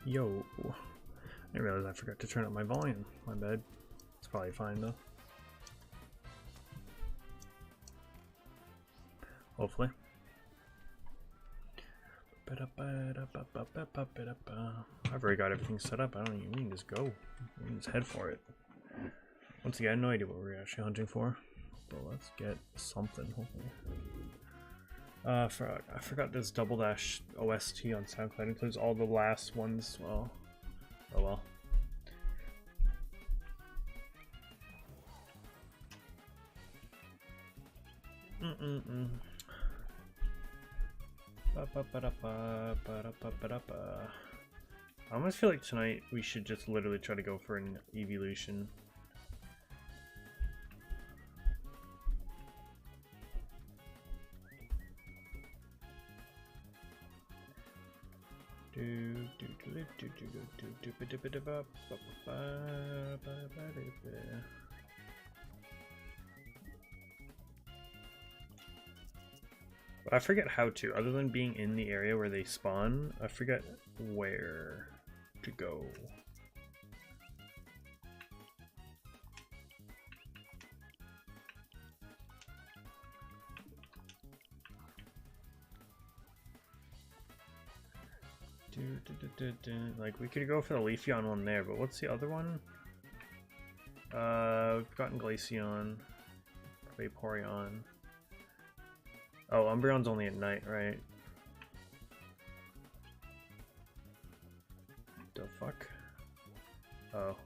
Yo. I didn't realize I forgot to turn up my volume. My bad. It's probably fine though. Hopefully. I've already got everything set up. I don't even, we can just go. We can just head for it. Once again, no idea what we're actually hunting for. But let's get something, hopefully. I forgot this Double Dash OST on SoundCloud. It includes all the last ones. Well, oh well. I almost feel like tonight we should just literally try to go for an evolution. But I forget how to, other than being in the area where they spawn, I forget where to go. Like, we could go for the Leafeon one there, but what's the other one? We've gotten Glaceon, Vaporeon. Oh, Umbreon's only at night, right? The fuck? Oh.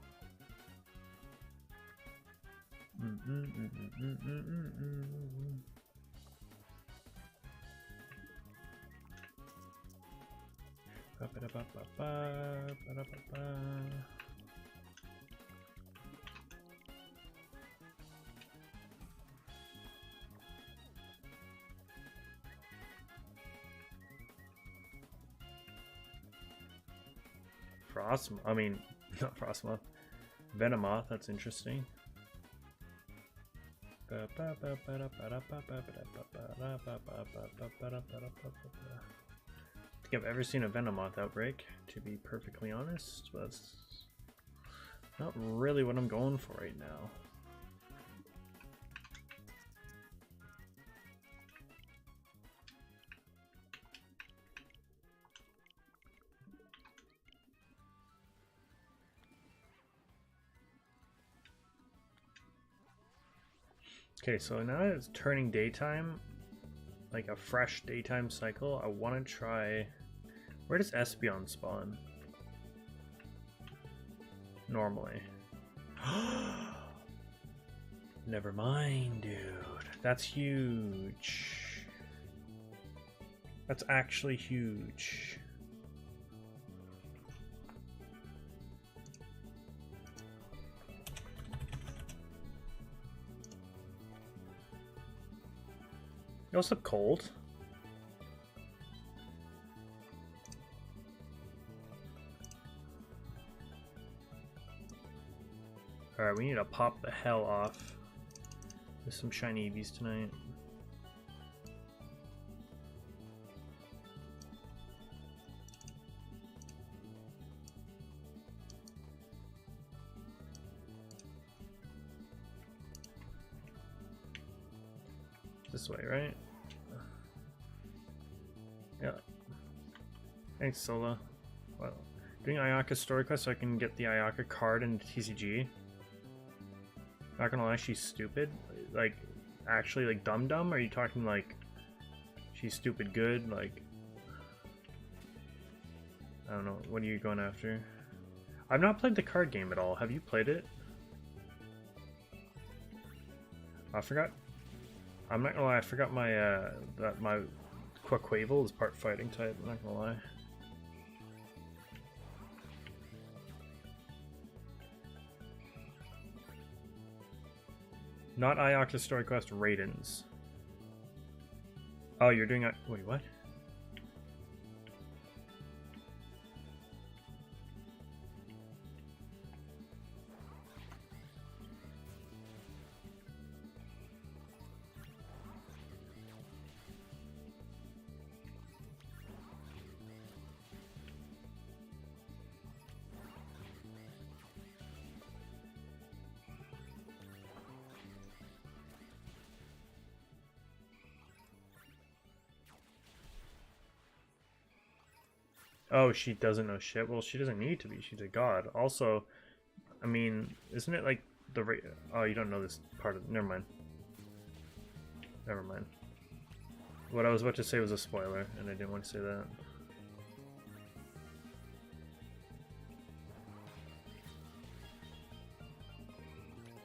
Frostmoth, I mean, not Frostmoth, Venomoth, that's interesting. I think I've ever seen a Venomoth outbreak, to be perfectly honest, but that's not really what I'm going for right now. Okay, so now it's turning daytime, like a fresh daytime cycle. I want to try... Where does Espeon spawn? Normally. Never mind, dude. That's huge. That's actually huge. You also cold. Alright, we need to pop the hell off with some shiny Eevees tonight. This way, right? Yeah. Thanks, Sola. Well, doing Ayaka story quest so I can get the Ayaka card in TCG. Not gonna lie, she's stupid. Like, actually, like dumb? Are you talking like she's stupid good? Like, I don't know. What are you going after? I've not played the card game at all. Have you played it? I forgot. I'm not gonna lie, I forgot my that my Quaquaval is part fighting type, I'm not gonna lie. Not Ayaka Story Quest, Raidens. Oh, you're doing a wait, what? Oh, she doesn't know shit. Well, she doesn't need to be. She's a god. Also, I mean, isn't it like the oh, you don't know this part of... Never mind. Never mind. What I was about to say was a spoiler, and I didn't want to say that.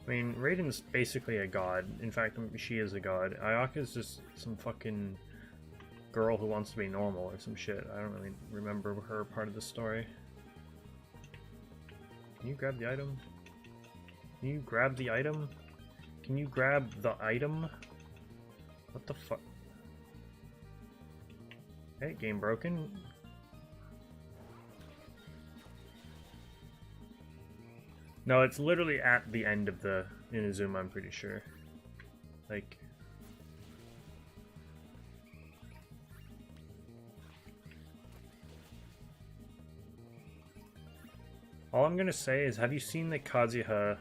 I mean, Raiden's basically a god. In fact, she is a god. Ayaka's just some fucking girl who wants to be normal or some shit. I don't really remember her part of the story. Can you grab the item? Can you grab the item? Can you grab the item? What the fuck? Hey, game broken. No, it's literally at the end of the Inazuma, I'm pretty sure. Like... All I'm gonna say is, have you seen the Kazuha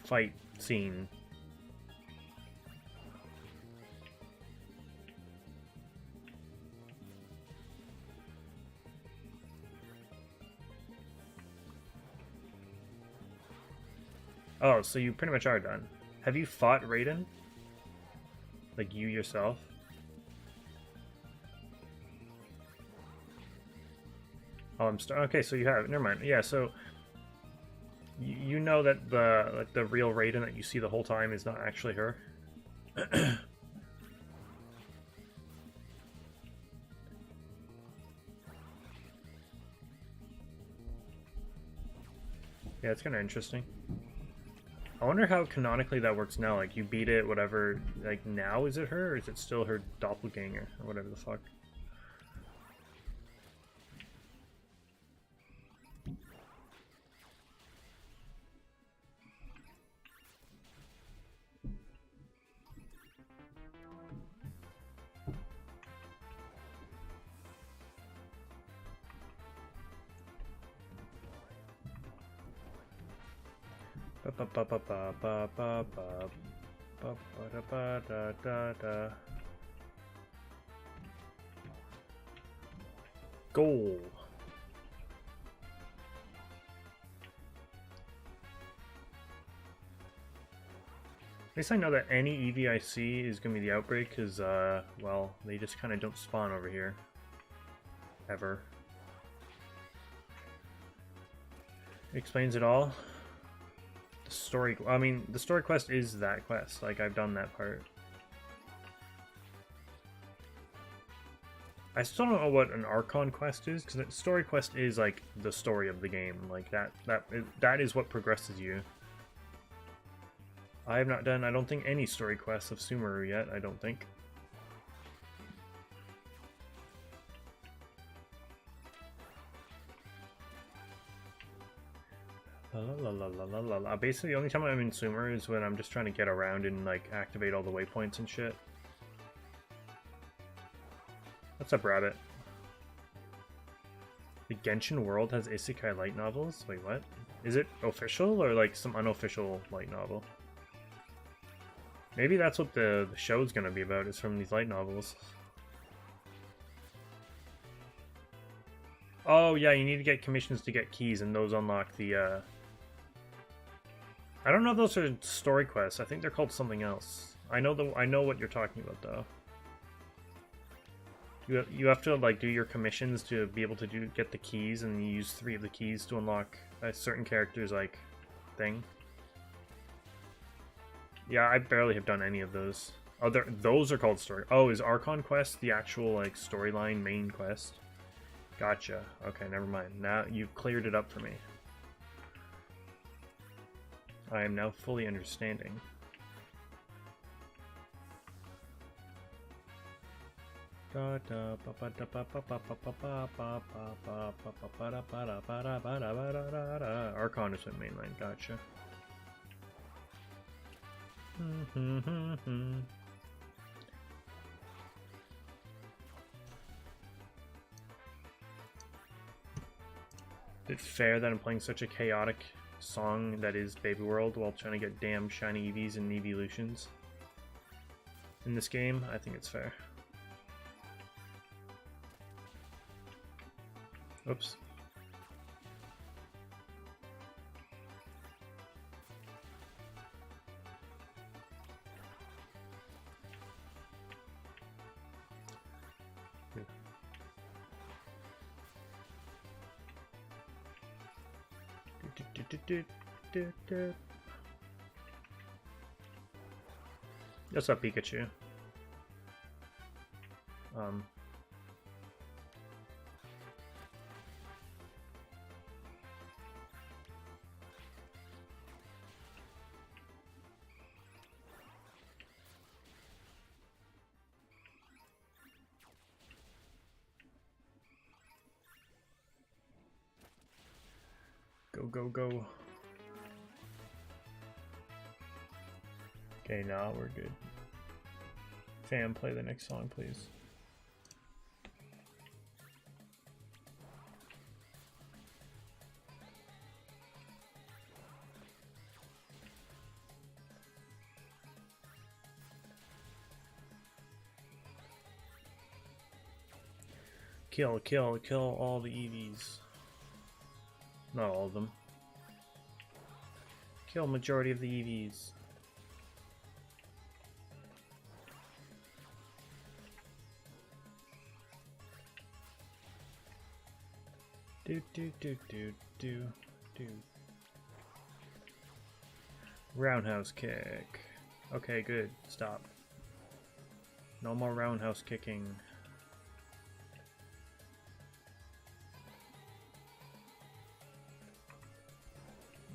fight scene? Oh, so you pretty much are done. Have you fought Raiden? Like you yourself? Oh, okay, so you have. Never mind. Yeah, so you know that the real Raiden that you see the whole time is not actually her. Yeah, it's kind of interesting. I wonder how canonically that works now. Like, you beat it, whatever. Like, now is it her, or is it still her doppelganger, or whatever the fuck? Goal. At least I know that any EV I see is going to be the Outbreak, because, well, they just kind of don't spawn over here. Ever. Explains it all. The story... I mean, the story quest is that quest. Like, I've done that part. I still don't know what an Archon quest is, because the story quest is, like, the story of the game. Like, that is what progresses you. I have not done, I don't think, any story quests of Sumeru yet, I don't think. Basically, the only time I'm in Sumeru is when I'm just trying to get around and, like, activate all the waypoints and shit. What's up, Rabbit? The Genshin world has isekai light novels? Wait, what? Is it official or, like, some unofficial light novel? Maybe that's what the show's gonna be about, is from these light novels. Oh, yeah, you need to get commissions to get keys, and those unlock the, I don't know if those are story quests. I think they're called something else. I know what you're talking about, though. You have to, like, do your commissions to be able to get the keys, and you use 3 of the keys to unlock a certain character's, like, thing. Yeah, I barely have done any of those. Oh, those are called story. Oh, is Archon Quest the actual, like, storyline main quest? Gotcha. Okay, never mind. Now you've cleared it up for me. I am now fully understanding. Archon is my mainline. Gotcha. Is it fair that I'm playing such a chaotic song that is Baby World while trying to get damn shiny EVs and evolutions in this game? I think it's fair. Oops. What's up, Pikachu? Go, go, go. Okay, now we're good. Fam, play the next song, please. Kill, kill, kill all the EVs. Not all of them. Kill majority of the EVs. Do do do do do do. Roundhouse kick. Okay, good. Stop. No more roundhouse kicking.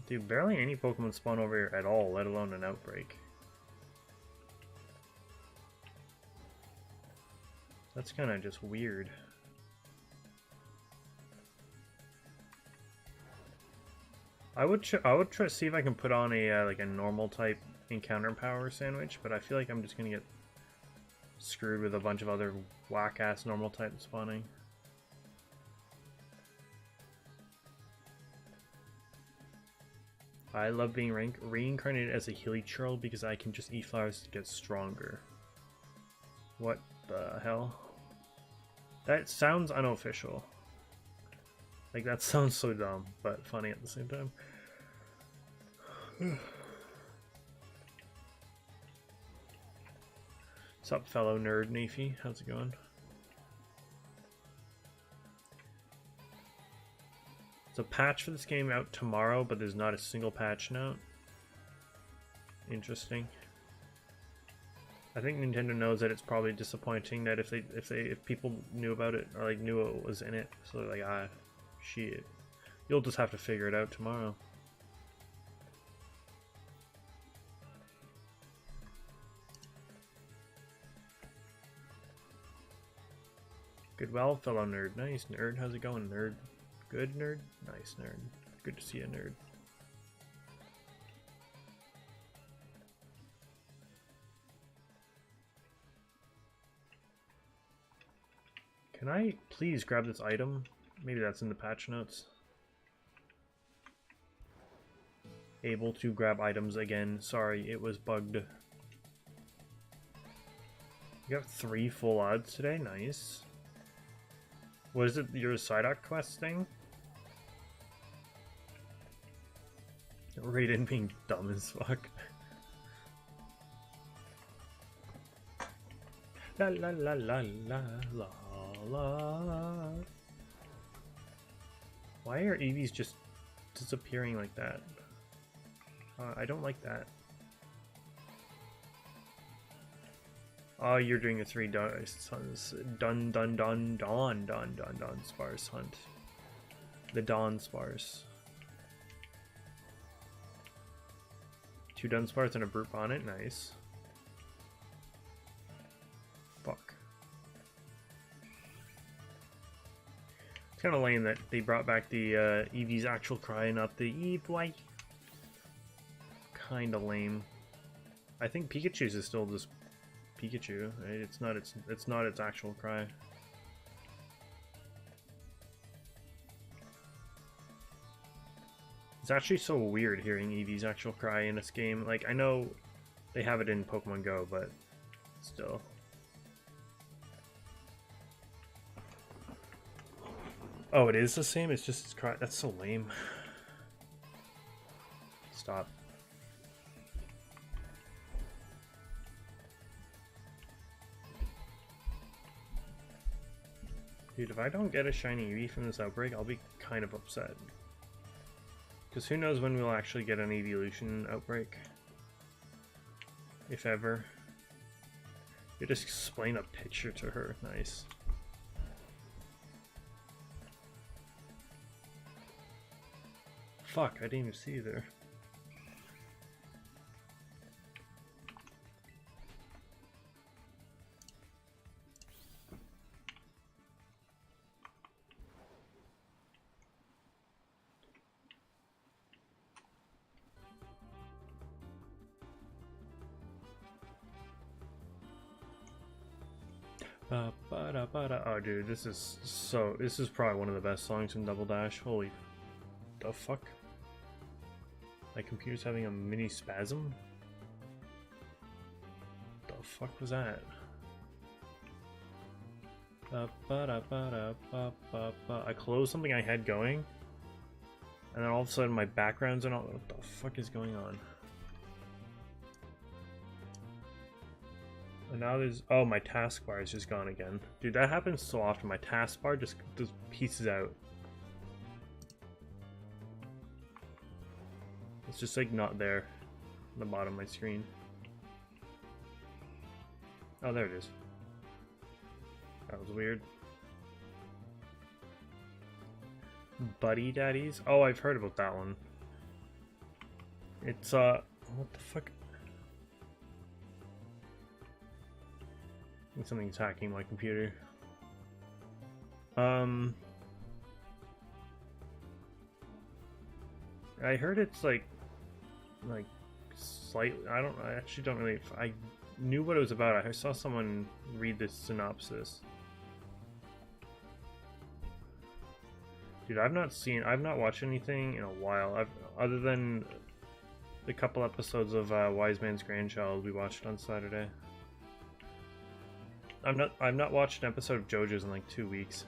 Dude, barely any Pokemon spawn over here at all, let alone an outbreak. That's kind of just weird. I would try to see if I can put on a like a normal type encounter power sandwich, but I feel like I'm just gonna get screwed with a bunch of other whack ass normal type spawning. I love being reincarnated as a Helichurl because I can just eat flowers to get stronger. What the hell? That sounds unofficial. Like, that sounds so dumb, but funny at the same time. What's up, fellow nerd Nayfie? How's it going? There's a patch for this game out tomorrow, but there's not a single patch note. Interesting. I think Nintendo knows that it's probably disappointing that if people knew about it or like knew what was in it, so they're like, ah, shit. You'll just have to figure it out tomorrow. Good, well, fellow nerd. Nice, nerd. How's it going, nerd? Good, nerd? Nice, nerd. Good to see a nerd. Can I please grab this item? Maybe that's in the patch notes. Able to grab items again. Sorry, it was bugged. You have 3 full odds today? Nice. What is it? Your Psyduck quest thing? Raiden being dumb as fuck. La la la la la la la. Why are EVs just disappearing like that? I don't like that. Oh, you're doing a 3 dun sparse hunt. The Dawn sparse. 2 Dunsparce and a Brute Bonnet, nice. Fuck. It's kind of lame that they brought back the Eevee's actual cry, not the Eve White. Kind of lame. I think Pikachu's is still just Pikachu, right? It's not its actual cry. It's actually so weird hearing Eevee's actual cry in this game. Like, I know they have it in Pokemon Go, but still. Oh, it is the same? It's just, that's so lame. Stop. Dude, if I don't get a shiny Eevee from this outbreak, I'll be kind of upset. Because who knows when we'll actually get an evolution outbreak. If ever. You just explain a picture to her. Nice. Fuck, I didn't even see you there. Oh dude, this is probably one of the best songs in Double Dash. Holy the fuck. My computer's having a mini spasm? The fuck was that? I closed something I had going, and then all of a sudden my background's and all. What the fuck is going on? And now there's, oh, my taskbar is just gone again. Dude, that happens so often. My taskbar just pieces out. It's just like not there on the bottom of my screen. Oh, there it is. That was weird. Buddy Daddies? Oh, I've heard about that one. It's, what the fuck? I think something's hacking my computer. I heard it's like slightly, I actually don't really, I knew what it was about. I saw someone read this synopsis. Dude, I've not watched anything in a while. Other than the couple episodes of Wise Man's Grandchild we watched on Saturday. I've not watched an episode of JoJo's in like 2 weeks.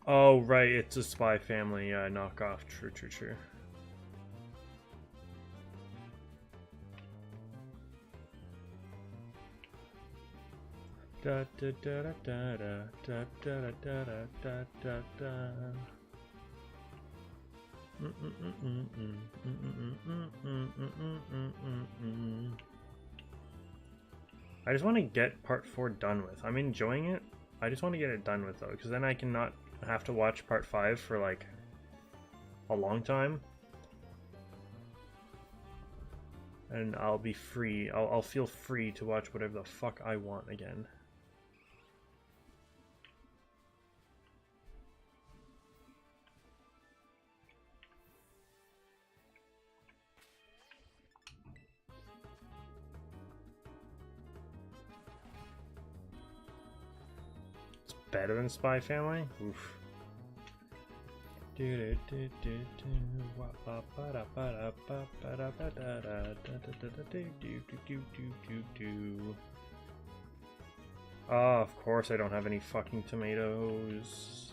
Oh right, it's a Spy Family knockoff. True. Da da da da da da da da da da da. I just want to get part 4 done with. I'm enjoying it. I just want to get it done with though, because then I can not have to watch part 5 for like a long time. And I'll be free. I'll feel free to watch whatever the fuck I want again. Better than Spy Family? Oof. Oh, of course I don't have any fucking tomatoes.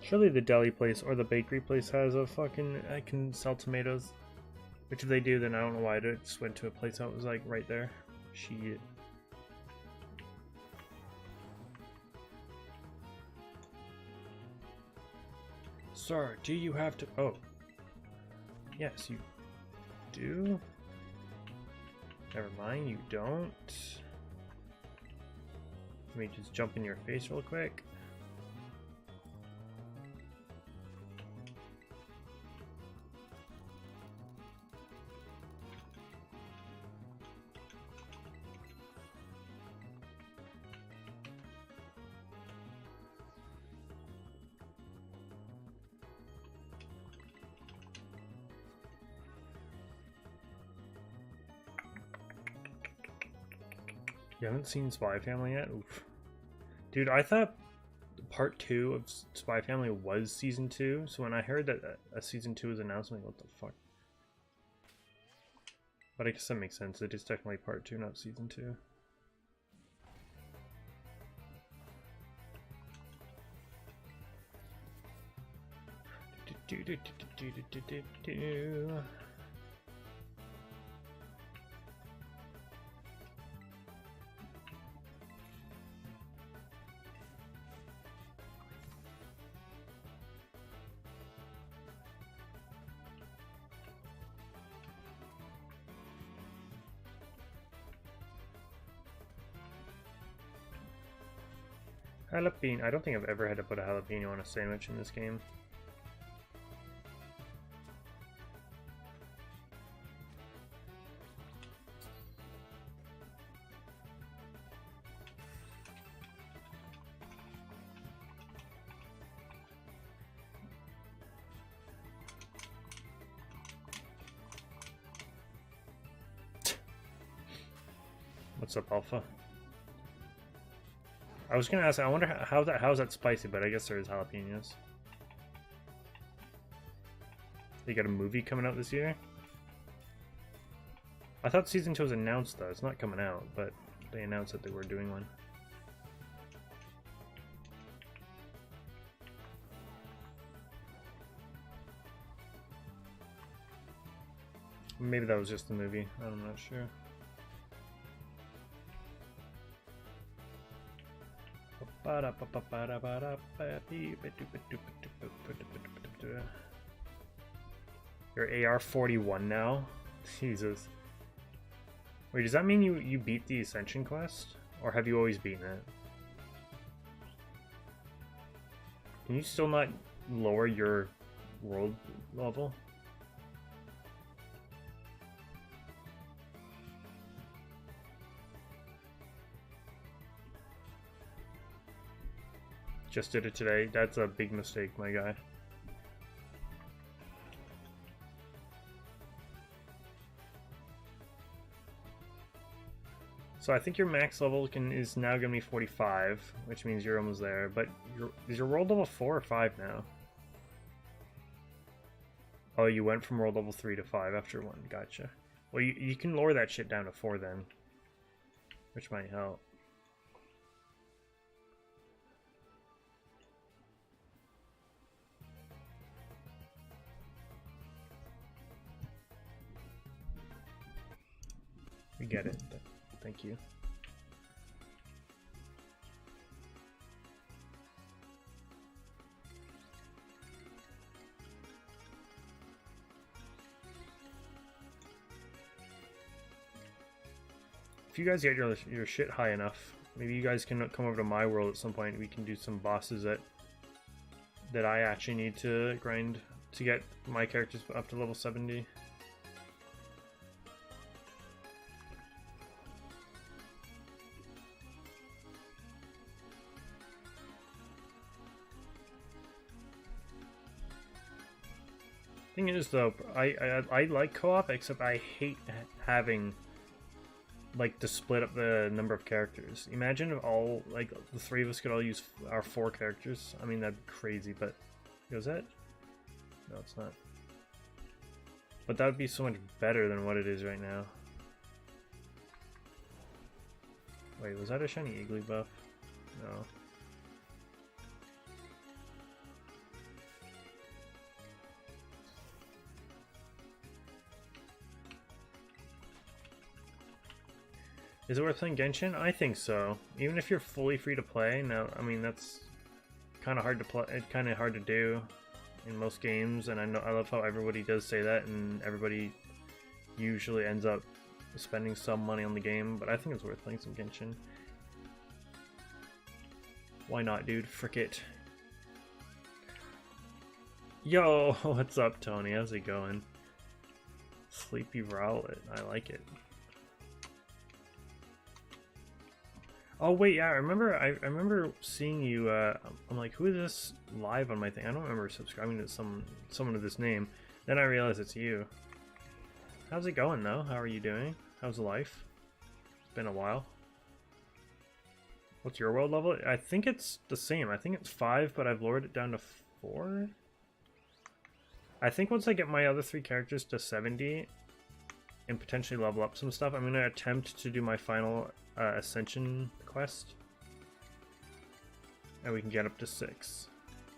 Surely the deli place or the bakery place has a fucking, I can sell tomatoes. Which if they do, then I don't know why I just went to a place that was like right there. Shit. Sir, do you have to? Oh. Yes, you do. Never mind, you don't. Let me just jump in your face real quick. You haven't seen Spy Family yet? Oof. Dude, I thought part 2 of Spy Family was season 2, so when I heard that a season 2 was announced, I'm like, what the fuck? But I guess that makes sense. It is technically part 2, not season 2. Jalapeno. I don't think I've ever had to put a jalapeno on a sandwich in this game. What's up, Alpha? I was gonna ask, I wonder how's that spicy, but I guess there is jalapenos. They got a movie coming out this year? I thought season 2 was announced though. It's not coming out, but they announced that they were doing one. Maybe that was just the movie. I'm not sure. You're AR-41 now? Jesus. Wait, does that mean you beat the Ascension quest? Or have you always beaten it? Can you still not lower your world level? Just did it today. That's a big mistake, my guy. So I think your max level is now going to be 45, which means you're almost there. But is your world level 4 or 5 now? Oh, you went from world level 3 to 5 after 1. Gotcha. Well, you can lower that shit down to 4 then, which might help. We get it. Thank you. If you guys get your shit high enough, maybe you guys can come over to my world at some point. We can do some bosses that I actually need to grind to get my characters up to level 70. Thing is though, I like co-op, except I hate having like to split up the number of characters. Imagine if all like the 3 of us could all use our 4 characters. I mean, that'd be crazy, but is that? No, it's not. But that would be so much better than what it is right now. Wait, was that a shiny Iggly buff? No. Is it worth playing Genshin? I think so. Even if you're fully free to play. Now, I mean, that's kind of hard to play. It's kind of hard to do in most games, and I love how everybody does say that, and everybody usually ends up spending some money on the game, but I think it's worth playing some Genshin. Why not, dude? Frick it. Yo, what's up, Tony? How's it going? Sleepy Rowlet. I like it. Oh wait, yeah, I remember seeing you. I'm like, who is this live on my thing? I don't remember subscribing to someone of this name. Then I realized it's you. How's it going though? How are you doing? How's life? It's been a while. What's your world level? I think it's the same. I think it's 5, but I've lowered it down to 4. I think once I get my other 3 characters to 70 and potentially level up some stuff, I'm going to attempt to do my final Ascension quest. And we can get up to 6.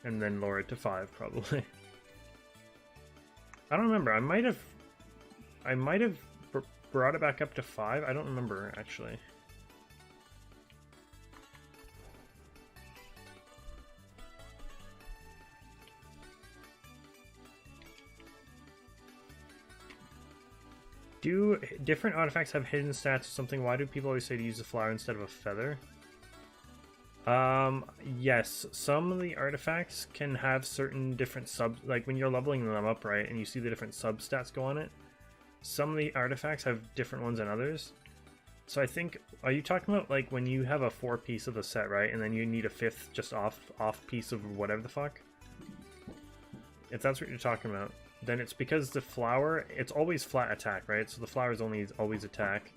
And then lower it to 5, probably. I don't remember. I might have brought it back up to 5. I don't remember, actually. Do different artifacts have hidden stats or something? Why do people always say to use a flower instead of a feather? Yes, some of the artifacts can have certain different like when you're leveling them up, right, and you see the different sub-stats go on it. Some of the artifacts have different ones than others. So I think, are you talking about like when you have a 4-piece of a set, right, and then you need a 5th just off piece of whatever the fuck? If that's what you're talking about, then it's because the flower, it's always flat attack, right? So the flower is always attack.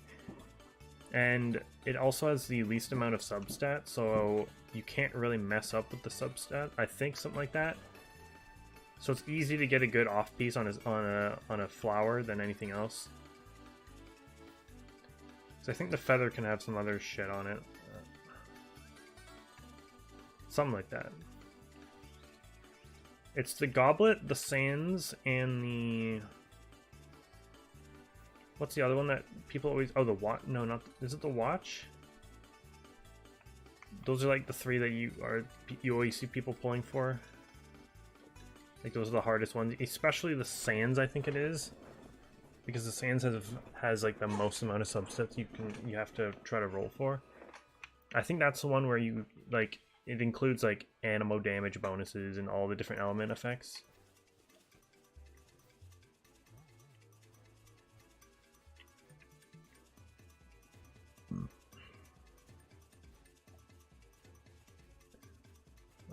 And it also has the least amount of substat, so you can't really mess up with the substat. I think something like that. So it's easy to get a good off piece on a flower than anything else. So I think the feather can have some other shit on it. Something like that. It's the goblet, the sands, and the... What's the other one that people always... Oh, the watch? No, not... Is it the watch? Those are like the 3 that you always see people pulling for. Like those are the hardest ones, especially the sands. I think it is because the sands has like the most amount of subsets you have to try to roll for. I think that's the one where you like it includes like animo damage bonuses and all the different element effects.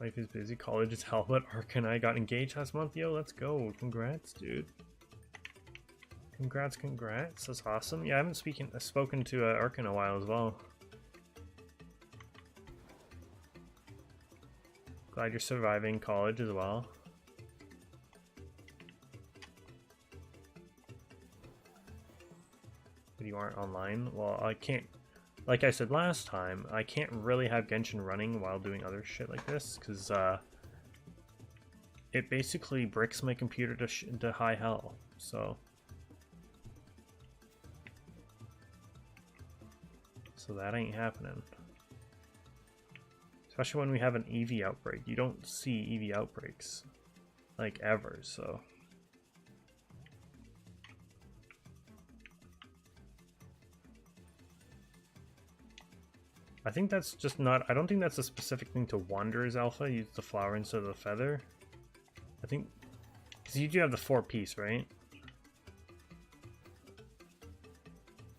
Life is busy, college is hell, but Ark and I got engaged last month. Yo, let's go. Congrats, dude. Congrats. That's awesome. Yeah, I haven't spoken to Ark in a while as well. Glad you're surviving college as well. But you aren't online? Well, I can't... Like I said last time, I can't really have Genshin running while doing other shit like this, because it basically bricks my computer to high hell, so that ain't happening. Especially when we have an EV outbreak. You don't see EV outbreaks, like, ever, so... I think that's just not... I don't think that's a specific thing to Wanderer's Alpha. Use the flower instead of the feather. I think... Because you do have the 4-piece, right?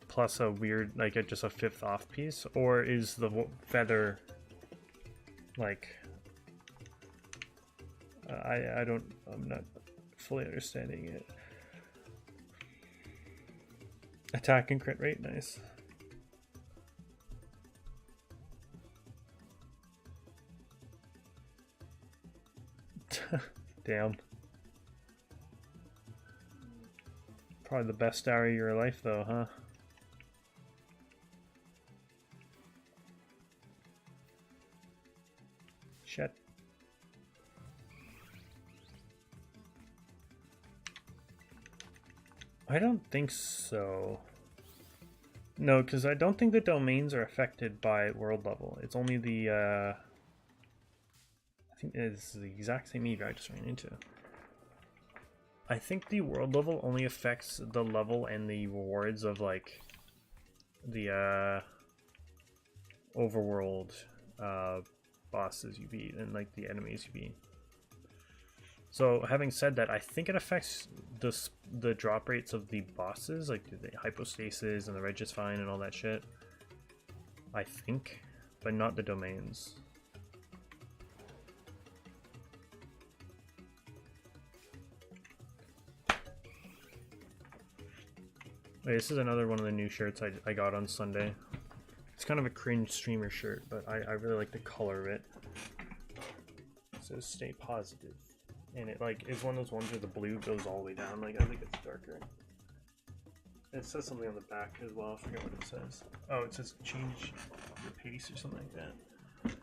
Plus a weird... Like, just a 5th off piece? Or is the feather... Like... I'm not fully understanding it. Attack and crit rate, nice. Damn. Probably the best hour of your life though, huh? Shit. I don't think so. No, because I don't think the domains are affected by world level. It's only the I think it's the exact same EV I just ran into. I think the world level only affects the level and the rewards of like the overworld bosses you beat and like the enemies you beat. So having said that, I think it affects the drop rates of the bosses, like the hypostasis and the Regifine and all that shit. I think, but not the domains. Wait, this is another one of the new shirts I got on Sunday. It's kind of a cringe streamer shirt, but I really like the color of it. It says "Stay positive." And it like is one of those ones where the blue goes all the way down. Like I think it's darker. And it says something on the back as well. I forget what it says. Oh, it says "change your pace" or something like that.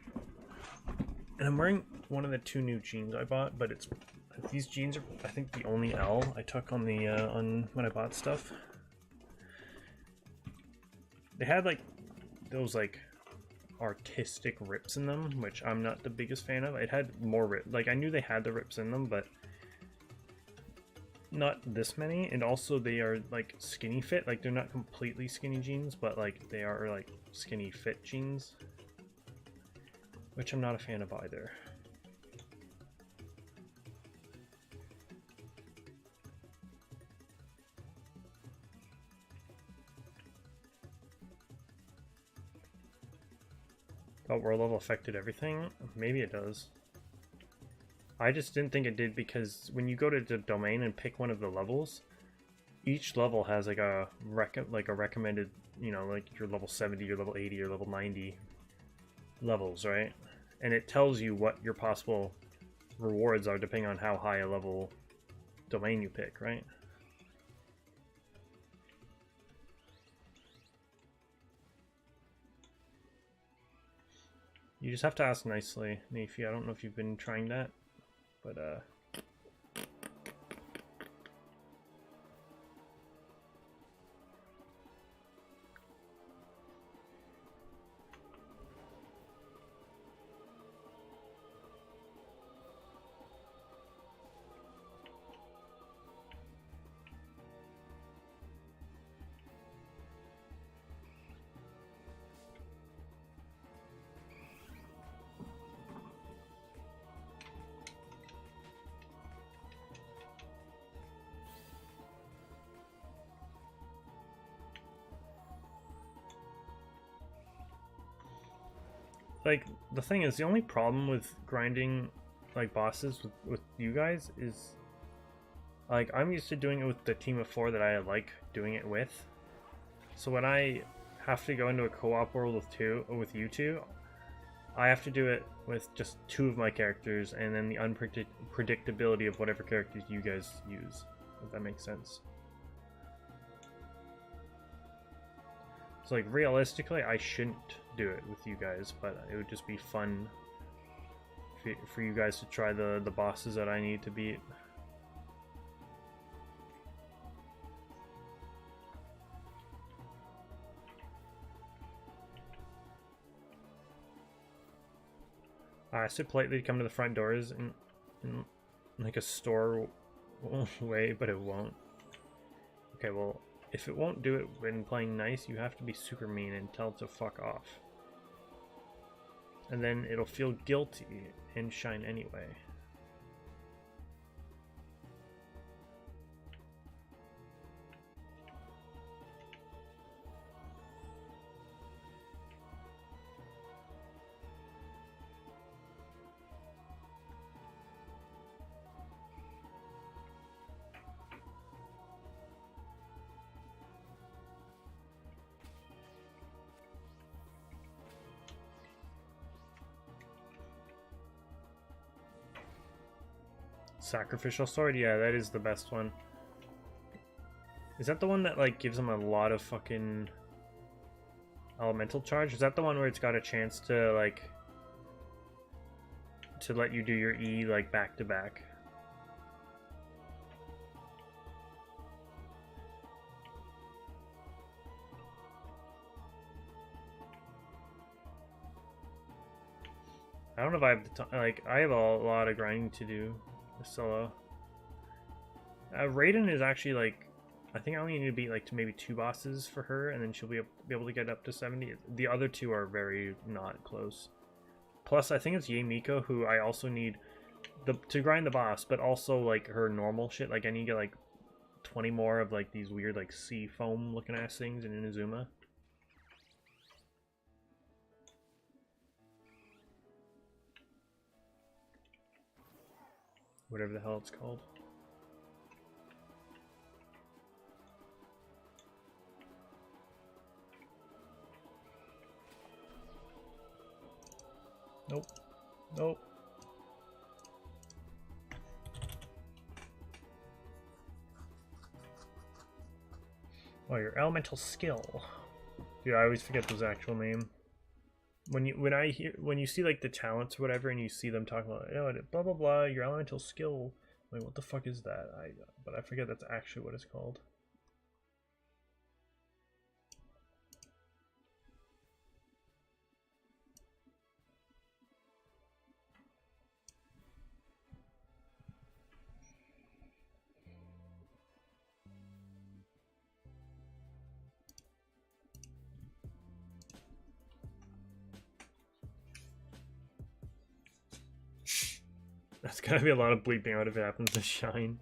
And I'm wearing one of the 2 new jeans I bought, but these jeans are I think the only L I took on the on when I bought stuff. They had like those like artistic rips in them, which I'm not the biggest fan of. It had more rip, like I knew they had the rips in them, but not this many. And also they are like skinny fit, like they're not completely skinny jeans, but like they are like skinny fit jeans, which I'm not a fan of either. World level affected everything? Maybe it does. I just didn't think it did, because when you go to the domain and pick one of the levels, each level has like a recommended, you know, like your level 70, your level 80, or level 90 levels, right? And it tells you what your possible rewards are depending on how high a level domain you pick, right? You just have to ask nicely, Nayfie. I don't know if you've been trying that, but like the thing is, the only problem with grinding like bosses with you guys is like I'm used to doing it with the team of 4 that I like doing it with. So when I have to go into a co-op world with you two, I have to do it with just 2 of my characters, and then the unpredictability of whatever characters you guys use, if that makes sense. So like realistically, I shouldn't do it with you guys, but it would just be fun for you guys to try the bosses that I need to beat. I asked it politely to come to the front doors in like a store way, but it won't. Okay, well, if it won't do it when playing nice, you have to be super mean and tell it to fuck off. And then it'll feel guilty and shine anyway. Sacrificial sword? Yeah, that is the best one. Is that the one that like gives him a lot of fucking elemental charge? Is that the one where it's got a chance to like to let you do your E like back to back? I don't know if I have the time. Like, I have a lot of grinding to do. Solo. Raiden is actually like I think I only need to beat like maybe 2 bosses for her, and then she'll be able to get up to 70. The other 2 are very not close. Plus, I think it's Miko who I also need to grind the boss, but also like her normal shit. Like I need to get like 20 more of like these weird like sea foam looking ass things in Inazuma. Whatever the hell it's called. Nope. Nope. Oh, your elemental skill. Dude, I always forget his actual name. When you see like the talents or whatever, and you see them talking about, oh, blah blah blah, your elemental skill. Like, what the fuck is that? But I forget that's actually what it's called. That's gonna be a lot of bleeping out if it happens to Shine.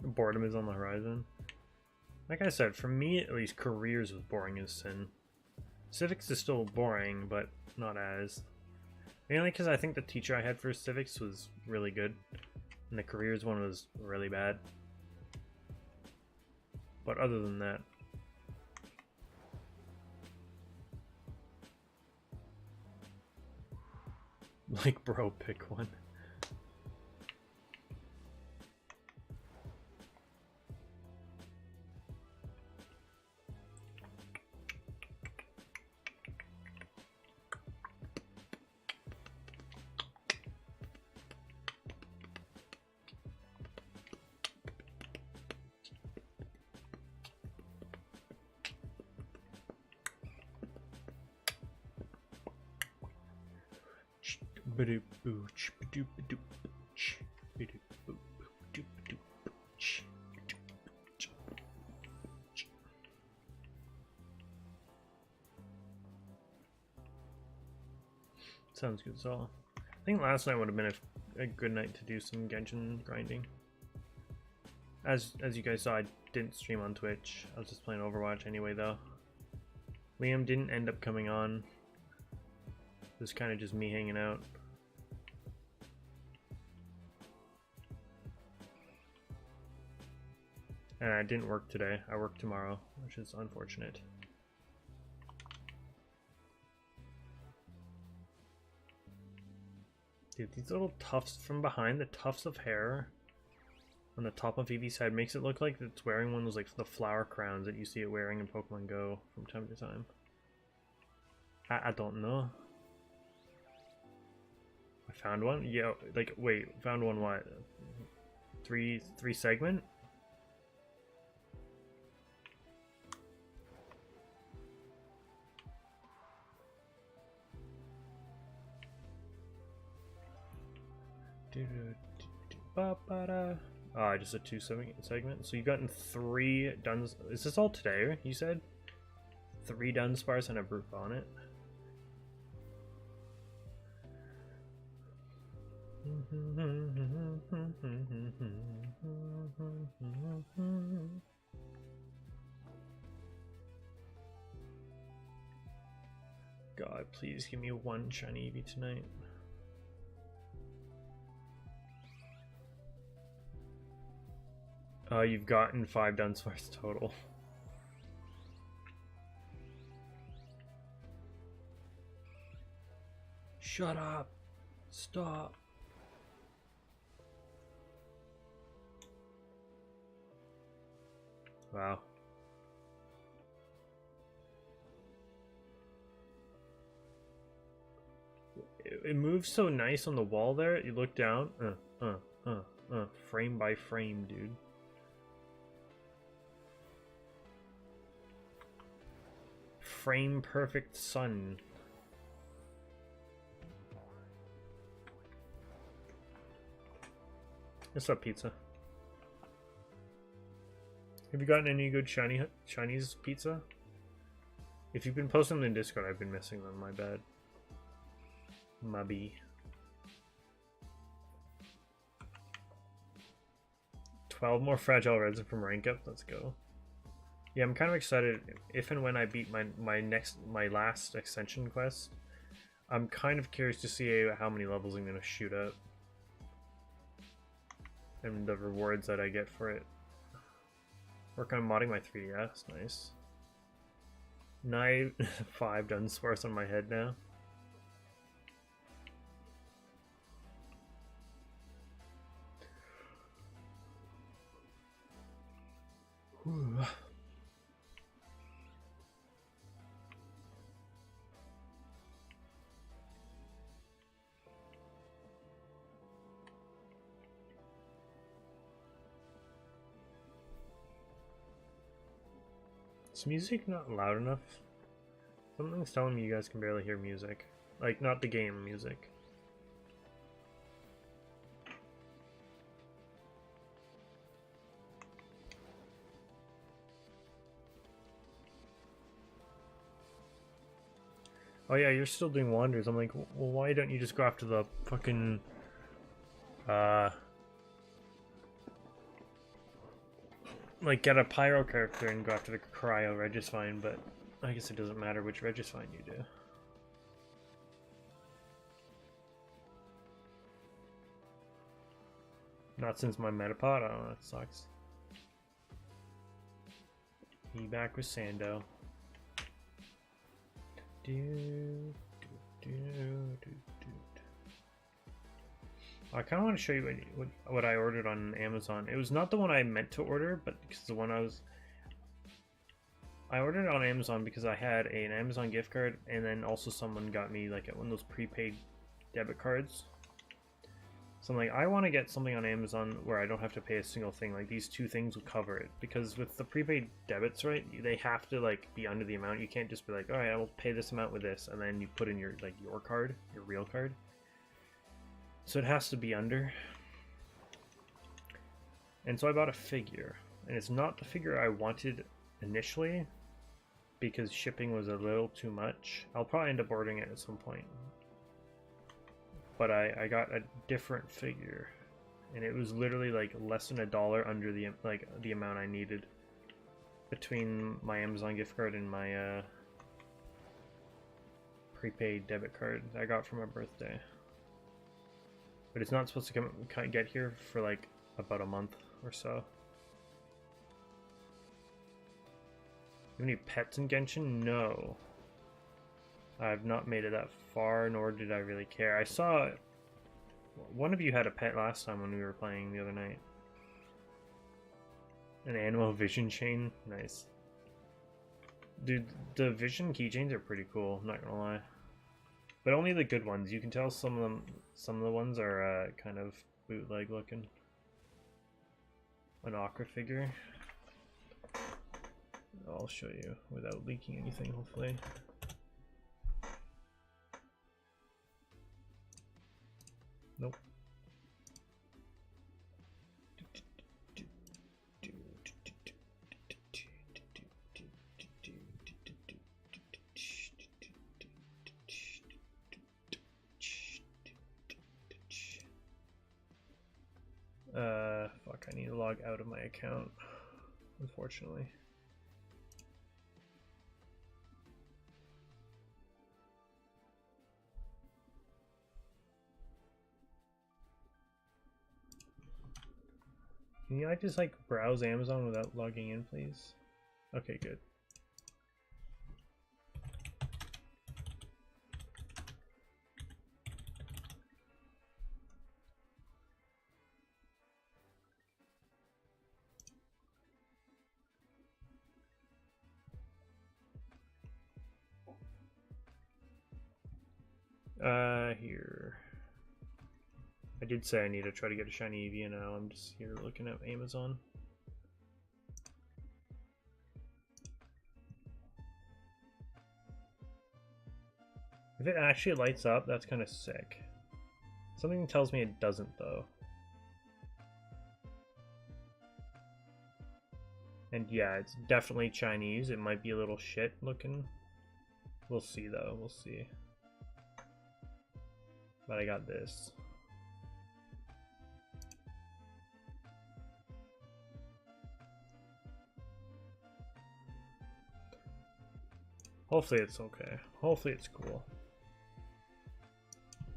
Boredom is on the horizon. Like I said, for me at least, careers was boring as sin. Civics is still boring, but not as. Mainly because I think the teacher I had for civics was really good, and the careers one was really bad. But other than that, like, bro, pick one. Sounds good, so I think last night would have been a good night to do some Genshin grinding. As you guys saw, I didn't stream on Twitch. I was just playing Overwatch anyway, though. Liam didn't end up coming on. It was kind of just me hanging out. And I didn't work today. I work tomorrow, which is unfortunate. Dude, these little tufts from behind, the tufts of hair on the top of Eevee's head makes it look like it's wearing one of those, like, the flower crowns that you see it wearing in Pokemon Go from time to time. I don't know. I found one? Yeah, like, wait, found one what? Three segment? Just a 2 segment. So you've gotten 3 Duns. Is this all today? You said 3 Dunsparce and a Brute Bonnet. God, please give me 1 shiny Eevee tonight. You've gotten 5 Dunsparce total. Shut up! Stop! Wow. it moves so nice on the wall there. You look down, frame by frame, dude. Frame perfect sun. What's up, pizza? Have you gotten any good Chinese pizza? If you've been posting them in Discord, I've been missing them. My bad. Mubby. 12 more fragile reds from rank up. Let's go. Yeah, I'm kind of excited if and when I beat my last extension quest. I'm kind of curious to see how many levels I'm gonna shoot up and the rewards that I get for it. Work on modding my 3DS. Nice. 5 done sparse on my head now. Whew. Is music not loud enough? Something's telling me you guys can barely hear music. Like, not the game music. Oh yeah, you're still doing wanders. I'm like, well, why don't you just go after the fucking... like, get a pyro character and go after the cryo Regisvine, but I guess it doesn't matter which Regisvine you do. Not since my Metapod? I don't know, that sucks. He back with Sando. I kind of want to show you what I ordered on Amazon. It was not the one I meant to order, but because the one I ordered it on Amazon because I had an Amazon gift card, and then also someone got me like one of those prepaid debit cards. So I'm like, I want to get something on Amazon where I don't have to pay a single thing. Like, these two things will cover it, because with the prepaid debits, right, they have to like be under the amount. You can't just be like, all right, I will pay this amount with this, and then you put in your card, your real card. So it has to be under. And so I bought a figure, and it's not the figure I wanted initially because shipping was a little too much. I'll probably end up ordering it at some point. But I got a different figure, and it was literally like less than $1 under the amount I needed between my Amazon gift card and my prepaid debit card that I got for my birthday. But it's not supposed to get here for like about a month or so. You have any pets in Genshin? No. I've not made it that far, nor did I really care. I saw one of you had a pet last time when we were playing the other night. An animal vision chain? Nice. Dude, the vision keychains are pretty cool, I'm not gonna lie. But only the good ones. You can tell some of the ones are kind of bootleg looking. An Aqua figure. I'll show you without leaking anything, hopefully. Nope. Fuck, I need to log out of my account, unfortunately. Can you just like browse Amazon without logging in, please? Okay, good. Here. I did say I need to try to get a shiny Eevee, and now I'm just here looking at Amazon. If it actually lights up, that's kind of sick. Something tells me it doesn't, though. And yeah, it's definitely Chinese. It might be a little shit looking. We'll see, though. We'll see. But I got this. Hopefully it's okay. Hopefully it's cool.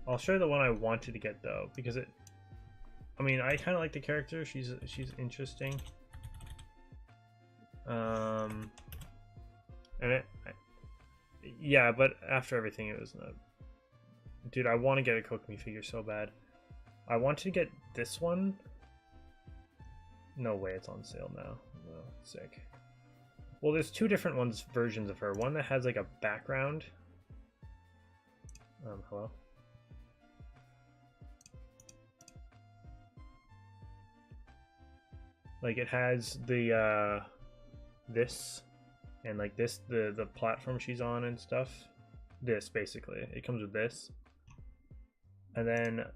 I'll show you the one I wanted to get though, because it. I mean, I kind of like the character. She's interesting. And yeah, but after everything, it was not. Dude, I want to get a Kokomi figure so bad. I wanted to get this one. No way, it's on sale now. Oh, sick. Well, there's two different versions of her. One that has like a background. Hello? Like it has the this and like this the platform she's on and stuff. This basically. It comes with this. And then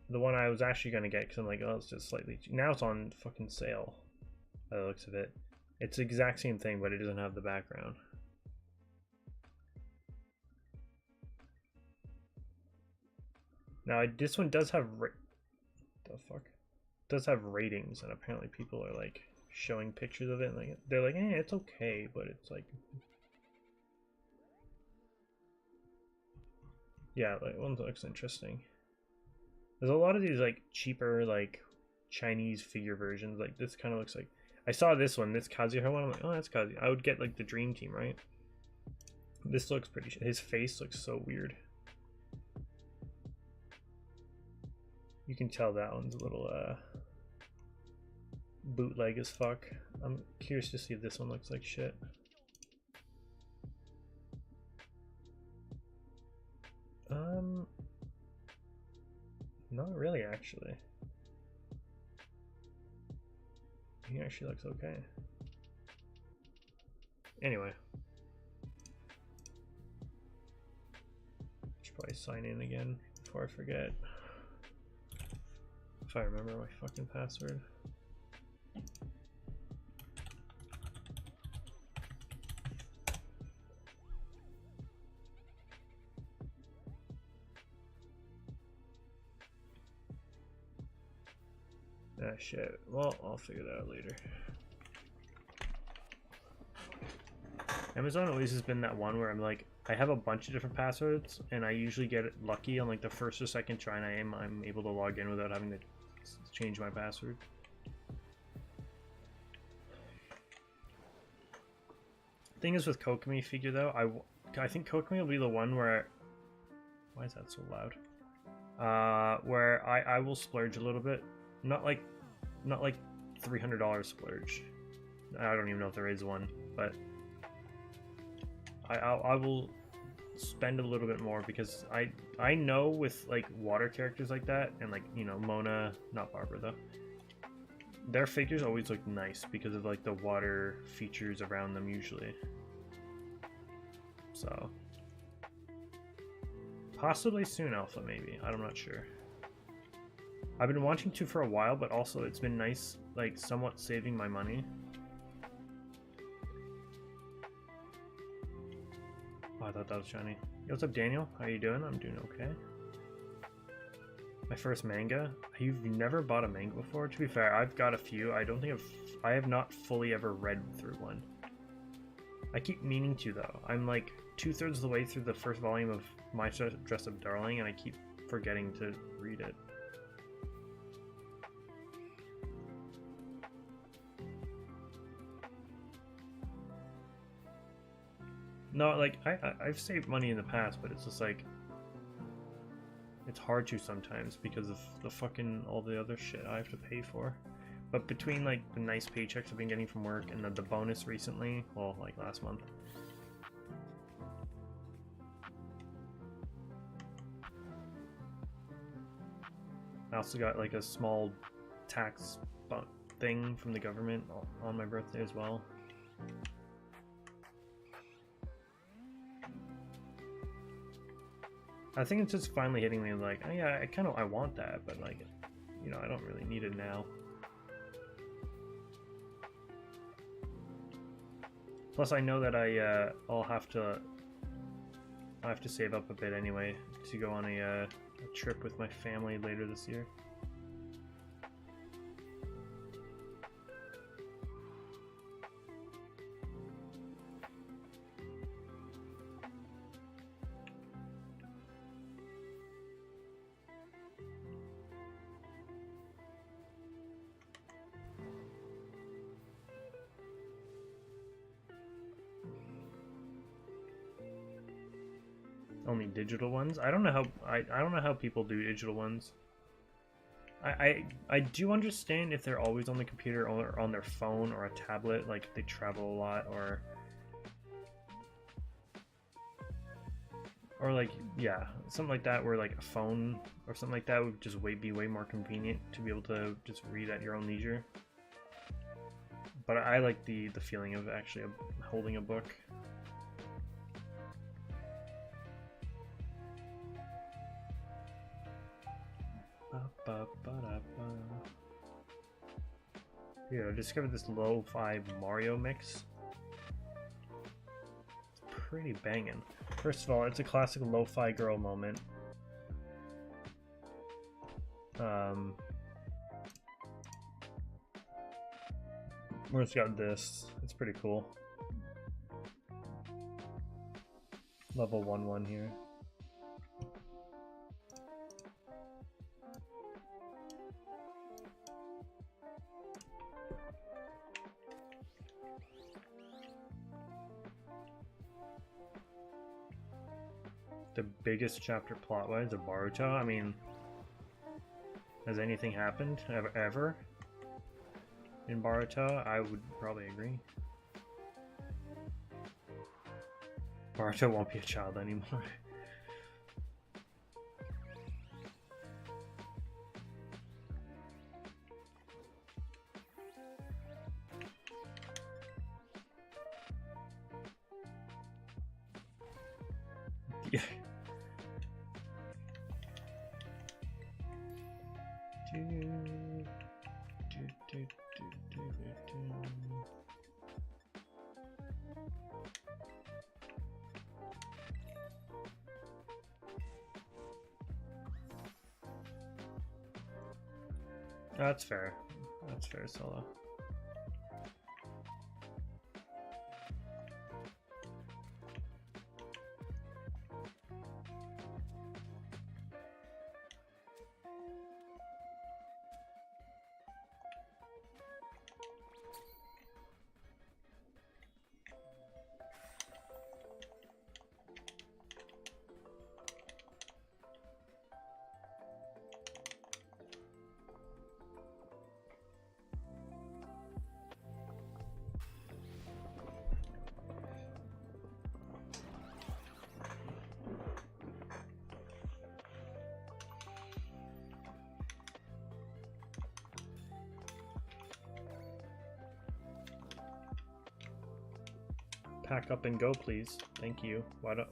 the one I was actually gonna get because I'm like, oh, it's just slightly now it's on fucking sale by the looks of it. It's the exact same thing, but it doesn't have the background. Now this one does have the fuck does have ratings, and apparently people are like showing pictures of it. And, like they're like, it's okay, but it's like, yeah, like one looks interesting. There's a lot of these like cheaper like Chinese figure versions. Like this kind of looks like. I saw this one, this Kazuya one. I'm like, oh, that's Kazuya. I would get like the Dream Team, right? This looks pretty. His face looks so weird. You can tell that one's a little bootleg as fuck. I'm curious to see if this one looks like shit. Not really, actually. He actually looks okay. Anyway. Should probably sign in again before I forget. If I remember my fucking password. Ah, shit. Well, I'll figure that out later. Amazon always has been that one where I'm like, I have a bunch of different passwords, and I usually get lucky on like the first or second try, and I'm able to log in without having to change my password. Thing is with Kokomi figure though, I think Kokomi will be the one where. Why is that so loud? Where I will splurge a little bit. Not like $300 splurge. I don't even know if there is one, but I will spend a little bit more because I know with like water characters like that, and like, you know, Mona, not Barbara though, their figures always look nice because of like the water features around them usually. So possibly soon alpha, maybe. I'm not sure. I've been wanting to for a while, but also it's been nice, like, somewhat saving my money. Oh, I thought that was shiny. Yo, what's up, Daniel? How you doing? I'm doing okay. My first manga? You've never bought a manga before? To be fair, I've got a few. I don't think I have not fully ever read through one. I keep meaning to, though. I'm like 2/3 of the way through the first volume of My Dress Up Darling, and I keep forgetting to read it. No, like, I've saved money in the past, but it's just like, it's hard to sometimes because of the fucking, all the other shit I have to pay for. But between, like, the nice paychecks I've been getting from work and the bonus recently, well, like, last month. I also got like a small tax thing from the government on my birthday as well. I think it's just finally hitting me like, oh yeah, I want that, but like, you know, I don't really need it now. Plus, I know that I'll have to save up a bit anyway to go on a trip with my family later this year. Only digital ones? I don't know how I don't know how people do digital ones. I do understand if they're always on the computer or on their phone or a tablet, like if they travel a lot or like, yeah, something like that, where like a phone or something like that would just be way more convenient to be able to just read at your own leisure. But I like the feeling of actually holding a book. Here, I discovered this lo-fi Mario mix. It's pretty banging. First of all, it's a classic lo-fi girl moment. Where's got this? It's pretty cool. Level 1 here. The biggest chapter plot-wise of Boruto. I mean, has anything happened ever in Boruto? I would probably agree. Boruto won't be a child anymore. Yeah. That's fair. That's fair, Solo. Pack up and go, please. Thank you. Why don't...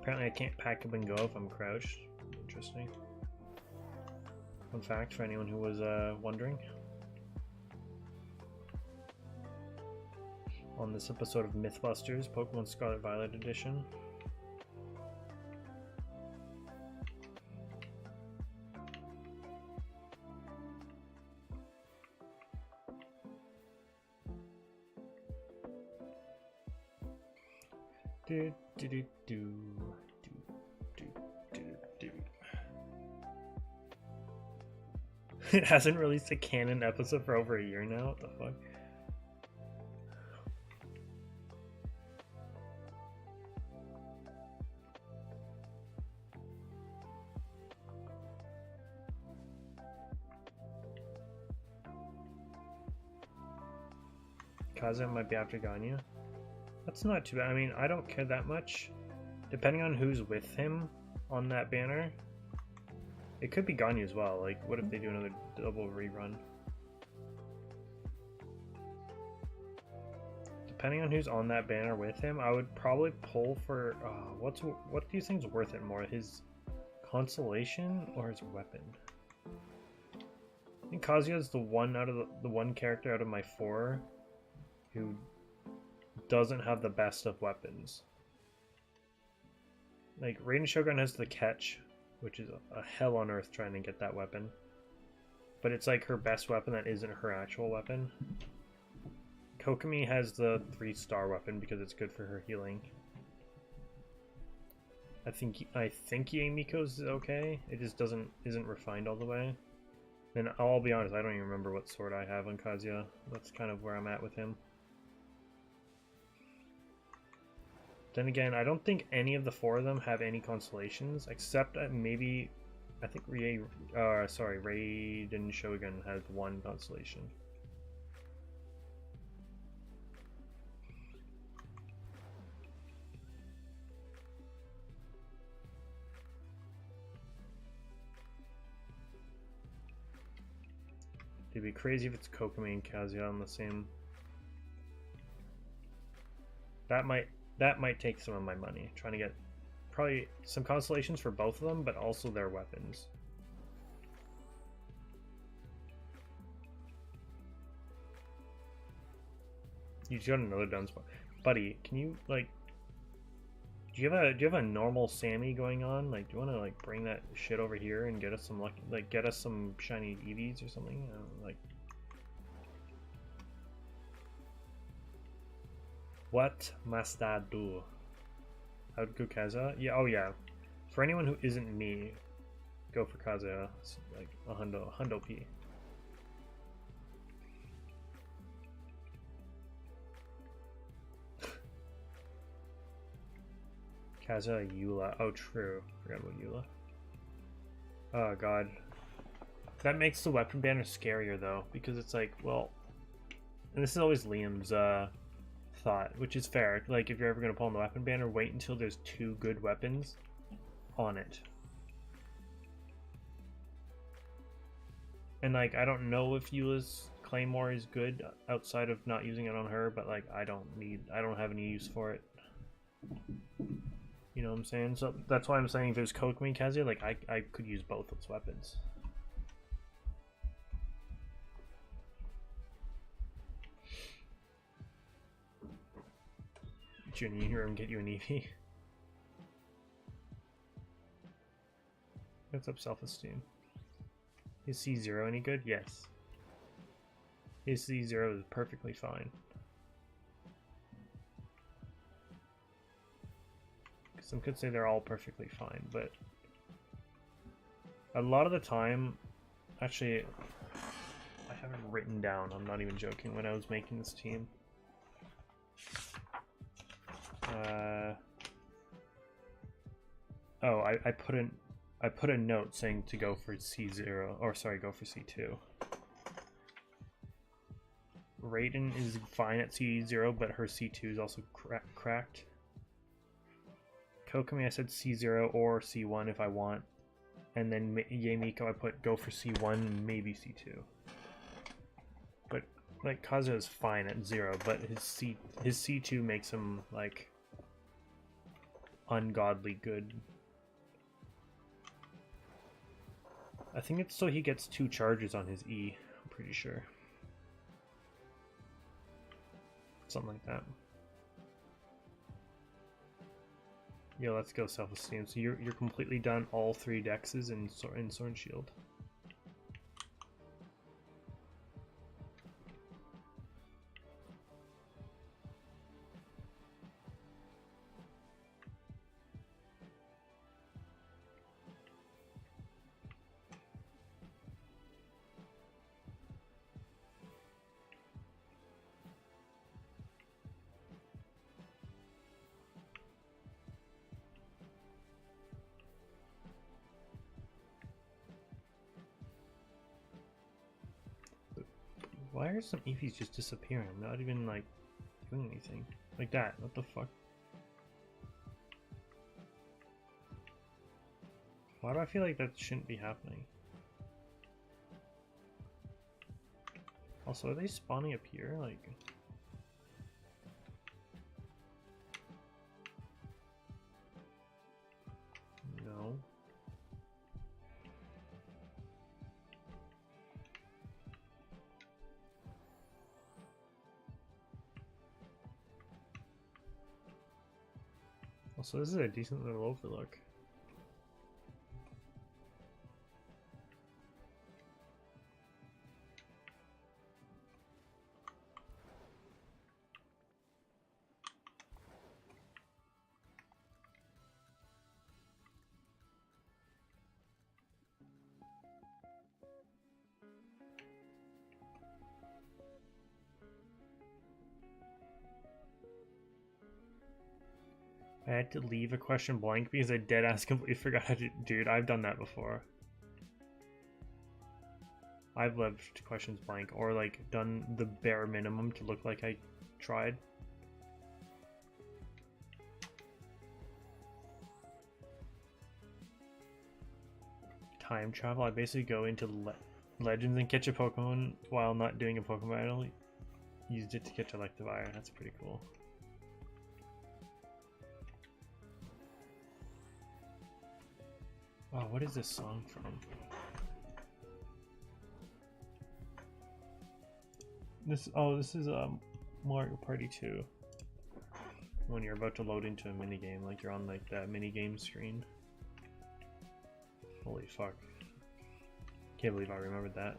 Apparently I can't pack up and go if I'm crouched. Interesting. Fun fact for anyone who was wondering. On this episode of Mythbusters, Pokemon Scarlet Violet Edition. It hasn't released a canon episode for over a year now. What the fuck? Kazuya might be after Ganya. That's not too bad. I mean, I don't care that much. Depending on who's with him on that banner, It could be Gagne as well. Like, what if they do another double rerun? Depending on who's on that banner with him, I would probably pull for what do you think's worth it more? His consolation or his weapon? I think Kazuya's the one out of the one character out of my 4 who doesn't have the best of weapons. Like, Raiden Shogun has the catch, which is a hell on earth trying to get that weapon. But it's like her best weapon that isn't her actual weapon. Kokomi has the 3-star weapon because it's good for her healing. I think Yaemiko's is okay. It just isn't refined all the way. And I'll be honest, I don't even remember what sword I have on Kazuya. That's kind of where I'm at with him. Then again, I don't think any of the 4 of them have any constellations, except maybe, I think Raiden Shogun has 1 constellation. It'd be crazy if it's Kokomi and Kazuya on the same. That might take some of my money. Trying to get probably some constellations for both of them, but also their weapons. You just got another done spot, buddy. Can you like? Do you have a normal Sammy going on? Like, do you want to like bring that shit over here and get us some lucky, like get us some shiny EVs or something? Like, what must I do? I would go Kazuya. Yeah. Oh yeah. For anyone who isn't me, go for Kazuya. It's like a hundo P. Kazuya, Eula. Oh, true. Forgot about Eula. Oh, God. That makes the weapon banner scarier, though, because it's like, well... And this is always Liam's thought, which is fair. Like, if you're ever going to pull on the weapon banner, wait until there's 2 good weapons on it. And, like, I don't know if Eula's Claymore is good outside of not using it on her, but, like, I don't have any use for it. You know what I'm saying? So that's why I'm saying if there's Kokomi and Kazuya, like I could use both those weapons. Get you an E and get you an Eevee. What's up, self-esteem? Is C0 any good? Yes. His C0 is perfectly fine. Some could say they're all perfectly fine, but a lot of the time, actually, I have it written down. I'm not even joking. When I was making this team, I put a note saying to go for C0, or sorry, go for C2. Raiden is fine at C0, but her C2 is also cracked. Kokomi, I said C0 or C1 if I want. And then Yaemiko, I put go for C1 and maybe C2. But, like, Kazuya is fine at 0, but his C2 makes him, like, ungodly good. I think it's so he gets 2 charges on his E, I'm pretty sure. Something like that. Yeah, let's go self-esteem. So you're completely done all 3 dexes in Sword and Shield. Why are some Eevees just disappearing? I'm not even, like, doing anything. Like that. What the fuck? Why do I feel like that shouldn't be happening? Also, are they spawning up here? Like... No. Also, this is a decent little overlook. I had to leave a question blank because I deadass completely forgot how to. Dude, I've done that before. I've left questions blank or like done the bare minimum to look like I tried. Time travel. I basically go into Legends and catch a Pokemon while not doing a Pokemon battle. Used it to catch Electivire. That's pretty cool. Oh, what is this song from? This is Mario Party 2. When you're about to load into a minigame, like you're on like that minigame screen. Holy fuck. Can't believe I remembered that.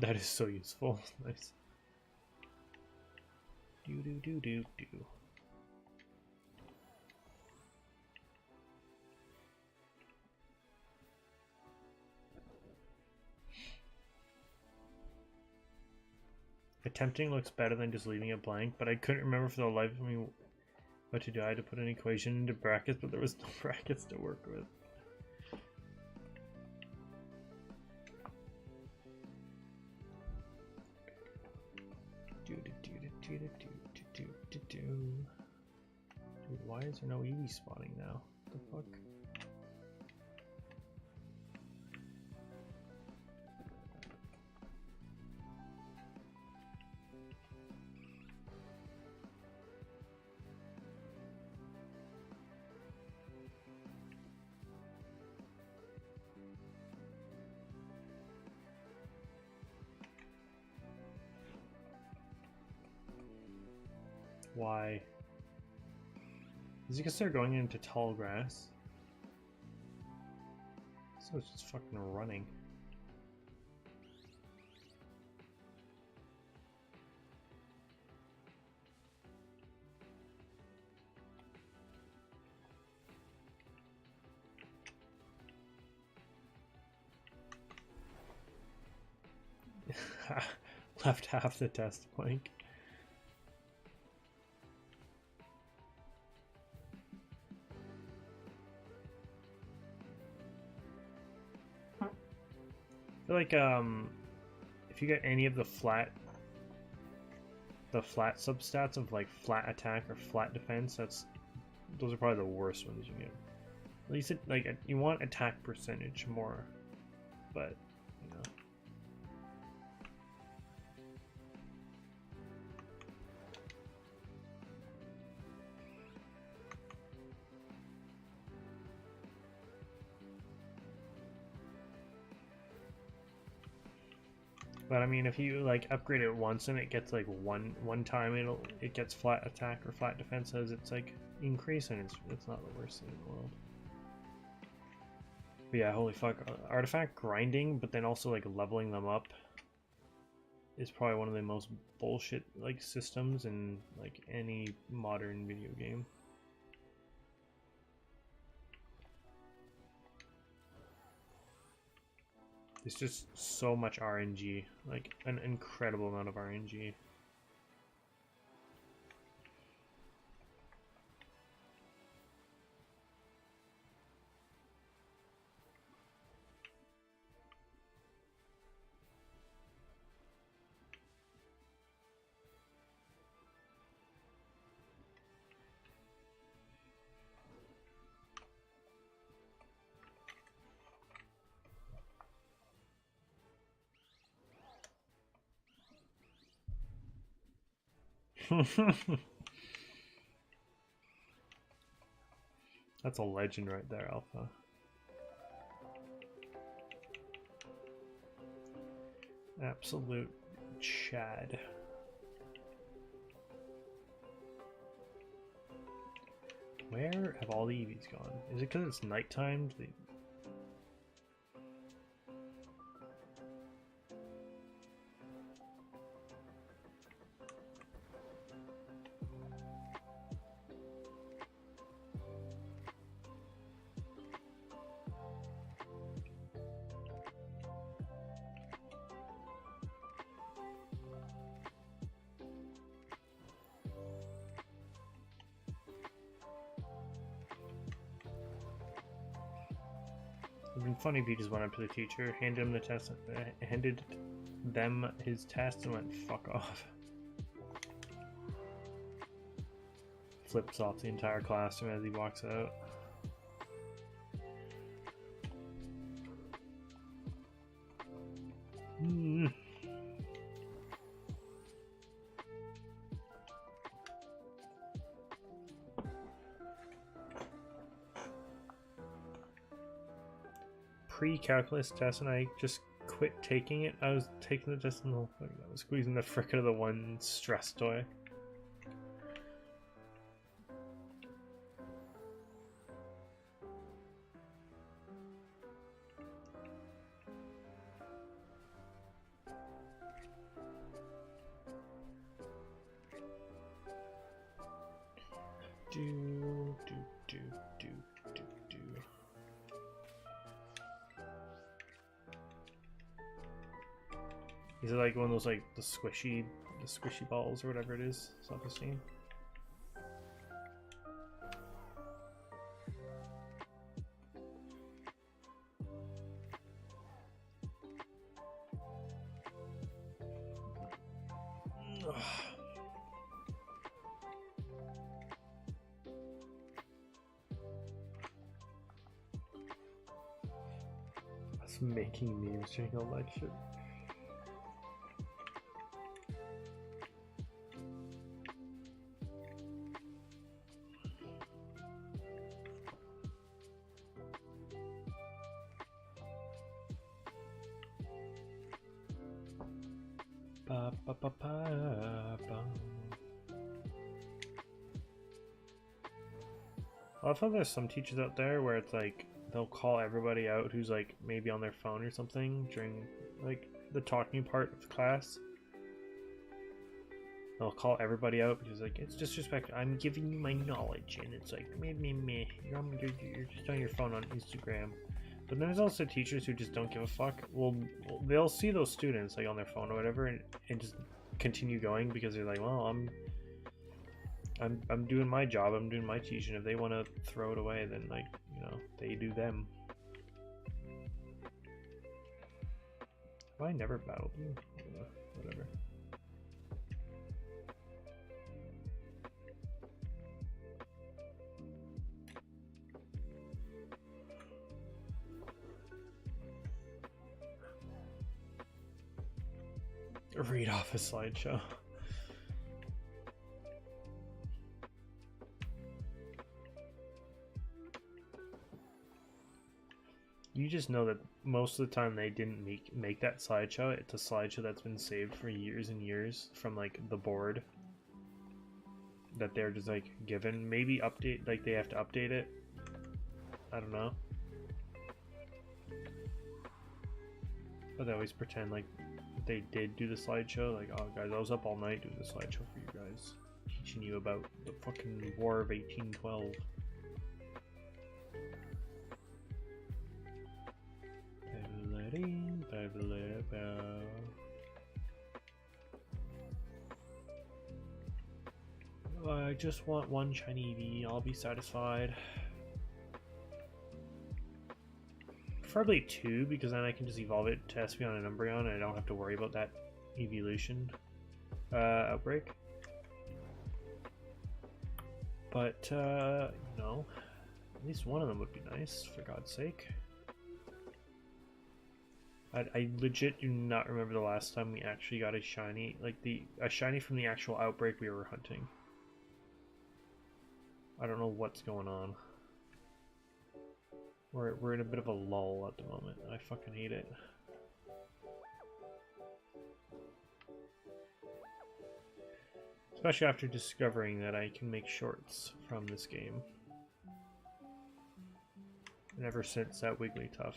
That is so useful. Nice. Do do do do do. Attempting looks better than just leaving it blank, but I couldn't remember for the life of me what to do. I had to put an equation into brackets, but there was no brackets to work with. Dude, why is there no Eevee spawning now? What the fuck? Why? Is it because they're going into tall grass? So it's just fucking running. Left half the test blank. I feel like if you get any of the flat substats of like flat attack or flat defense, those are probably the worst ones you get. At least like you want attack percentage more, but you know. But I mean, if you like upgrade it once and it gets like one time it gets flat attack or flat defense as it's like increasing, it's not the worst thing in the world. But yeah, holy fuck, artifact grinding, but then also like leveling them up is probably one of the most bullshit like systems in like any modern video game. It's just so much RNG, like an incredible amount of RNG. That's a legend right there, Alpha. Absolute Chad. Where have all the EVs gone? Is it because it's nighttime? It would have been funny if he just went up to the teacher, handed him the test, handed them his test, and went "fuck off." Flips off the entire classroom as he walks out. Pre-calculus test, and I just quit taking it. I was taking the test and I was squeezing the frick out of the one stress toy. Is it like one of those, like the squishy balls or whatever it is? Self-esteem. That's making memes during all that shit. I love how there's some teachers out there where it's like they'll call everybody out who's like maybe on their phone or something during like the talking part of the class. They'll call everybody out because like it's disrespectful. I'm giving you my knowledge, and it's like meh. You're just on your phone on Instagram. But then there's also teachers who just don't give a fuck. Well, they'll see those students like on their phone or whatever, and just continue going because they're like, well, I'm doing my job. I'm doing my teaching. If they want to throw it away, then like they do them. Have I never battled you? Whatever. Read off a slideshow. You just know that most of the time they didn't make that slideshow. It's a slideshow that's been saved for years and years from like the board that they're just like given. Maybe update, like they have to update it. I don't know. But they always pretend like they did do the slideshow. Like, oh guys, I was up all night doing the slideshow for you guys, teaching you about the fucking War of 1812. I just want one shiny Eevee, I'll be satisfied. Preferably 2, because then I can just evolve it to Espeon and Umbreon and I don't have to worry about that evolution outbreak. But, you know, at least one of them would be nice, for God's sake. I legit do not remember the last time we actually got a shiny, like a shiny from the actual outbreak we were hunting. I don't know what's going on. We're in a bit of a lull at the moment. I fucking hate it. Especially after discovering that I can make shorts from this game. And ever since that Wigglytuff,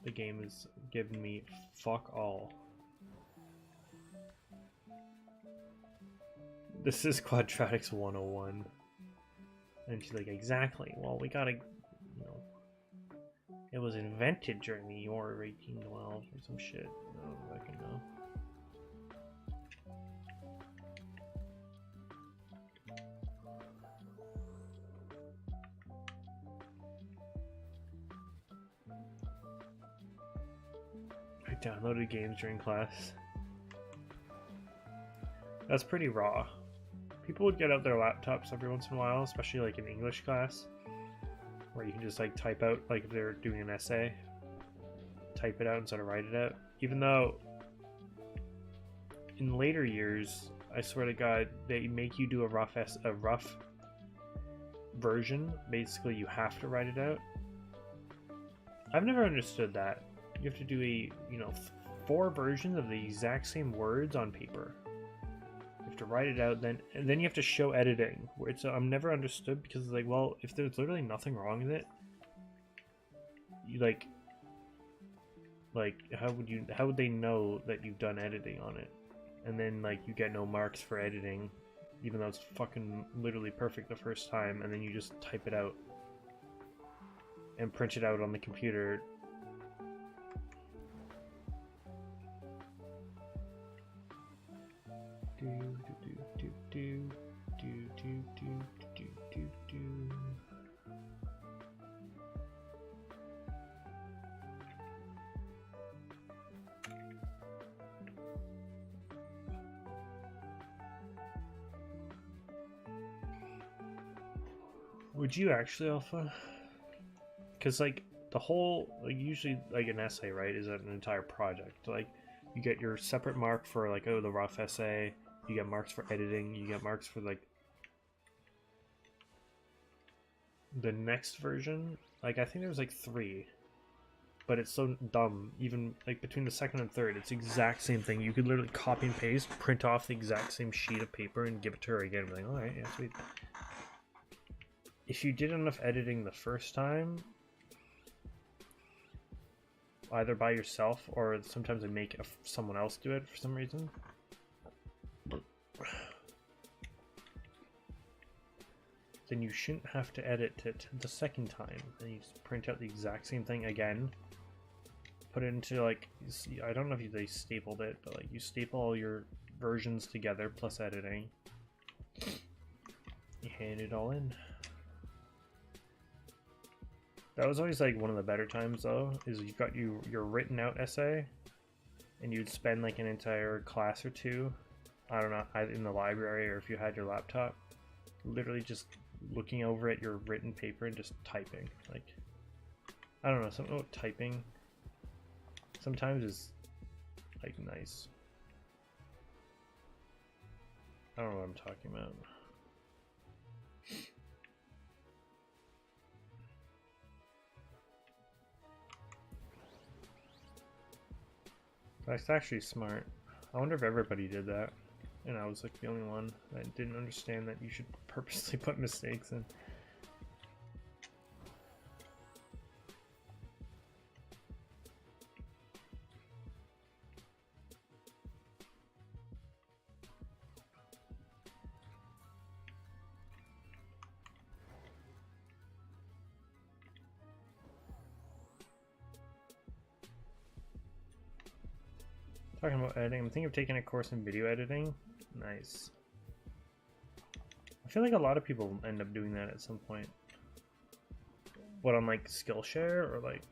the game has given me fuck all. This is Quadratics 101. And she's like, exactly. Well, we gotta, you know, it was invented during the year 1812 or some shit. I don't fucking know. I downloaded games during class. That's pretty raw. People would get out their laptops every once in a while, especially like in English class, where you can just like type out, like if they're doing an essay, type it out instead of write it out. Even though in later years, I swear to God, they make you do a rough version. Basically, you have to write it out. I've never understood that. You have to do a, you know, 4 versions of the exact same words on paper. You have to write it out, and then you have to show editing. Which I'm never understood, because it's like, well, if there's literally nothing wrong with it, you like how would they know that you've done editing on it? And then like you get no marks for editing, even though it's fucking literally perfect the first time, and then you just type it out and print it out on the computer. Would you actually, Alpha? Because like the whole, like usually like an essay, right, is an entire project. Like you get your separate mark for like, oh, the rough essay, you get marks for editing, you get marks for like the next version. Like I think there was like 3, but it's so dumb. Even like between the second and third, it's the exact same thing. You could literally copy and paste, print off the exact same sheet of paper and give it to her again. Like, all right, yeah, sweet. If you did enough editing the first time, either by yourself or sometimes they make someone else do it for some reason, then you shouldn't have to edit it the second time. And you just print out the exact same thing again, put it into like, I don't know if they stapled it, but like you staple all your versions together plus editing, you hand it all in. That was always like one of the better times though, is you've got your written out essay and you'd spend like an entire class or 2, I don't know, either in the library or if you had your laptop, literally just looking over at your written paper and just typing. Like, I don't know, something about typing sometimes is like nice. I don't know what I'm talking about. That's actually smart. I wonder if everybody did that, and I was like the only one that didn't understand that you should purposely put mistakes in. Talking about editing, I'm thinking of taking a course in video editing. Nice. I feel like a lot of people end up doing that at some point. What, on like Skillshare or like...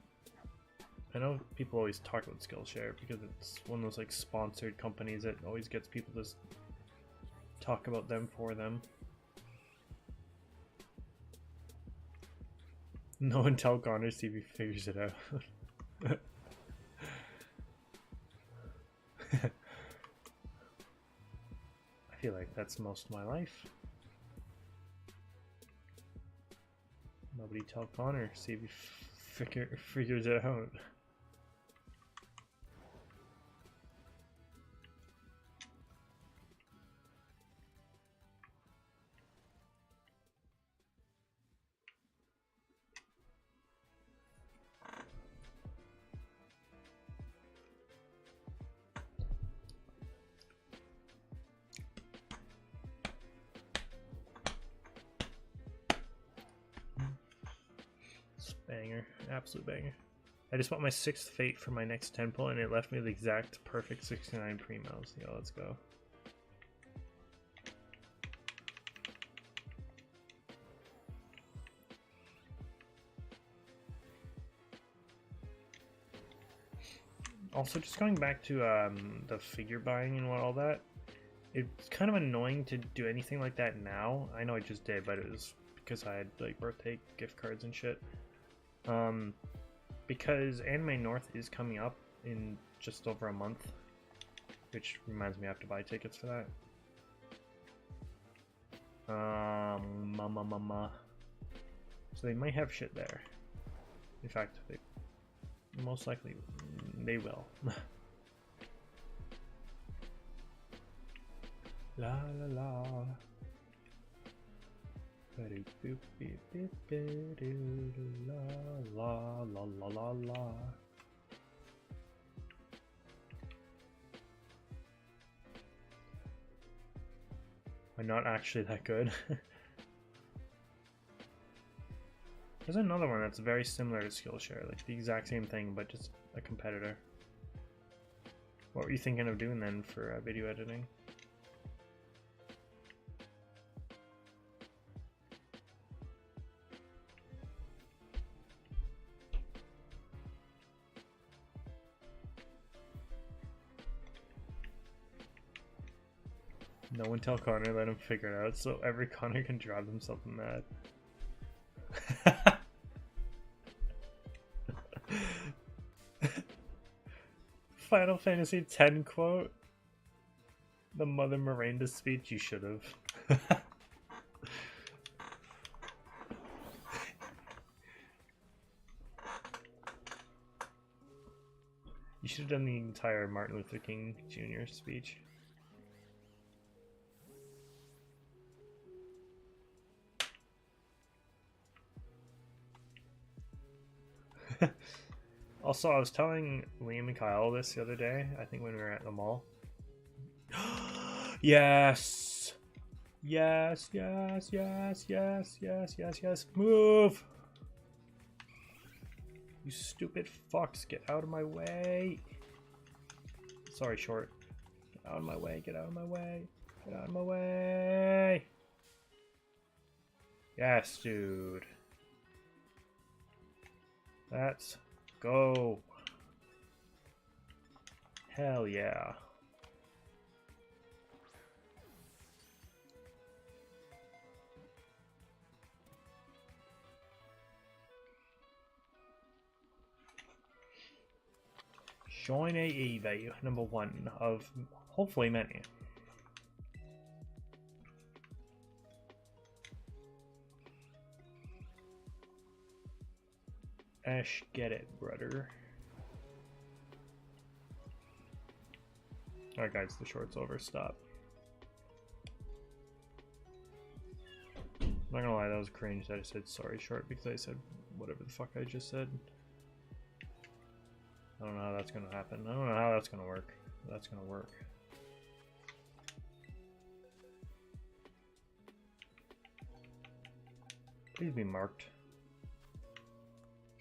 I know people always talk about Skillshare because it's one of those like sponsored companies that always gets people to talk about them for them. No one tell Connor, see if he figures it out. I feel like that's most of my life. Nobody tell Connor, see if he figures it out. Banger, absolute banger. I just bought my 6th fate for my next 10 pull and it left me the exact perfect 69 primos. Yo, let's go. Also, just going back to the figure buying and all that, it's kind of annoying to do anything like that now. I know I just did, but it was because I had like birthday gift cards and shit. Because Anime North is coming up in just over a month, which reminds me I have to buy tickets for that. So they might have shit there. In fact, they most likely they will. La la la. La la la la la. I'm not actually that good. There's another one that's very similar to Skillshare, like the exact same thing, but just a competitor. What were you thinking of doing then for video editing? No one tell Connor, let him figure it out, so every Connor can drive himself mad. Final Fantasy X quote. The Mother Miranda speech, you should have. You should have done the entire Martin Luther King Jr. speech. Also, I was telling Liam and Kyle this the other day, I think when we were at the mall. Yes! Yes, yes, yes, yes, yes, yes, yes. Move! You stupid fucks, get out of my way. Sorry, short. Get out of my way, get out of my way. Get out of my way! Yes, dude. Let's go. Hell yeah. Join AE number 1 of hopefully many. Ash, get it, brother. Alright guys, the short's over, stop. I'm not gonna lie, that was cringe that I said sorry short because I said whatever the fuck I just said. I don't know how that's gonna happen. I don't know how that's gonna work. That's gonna work. Please be marked.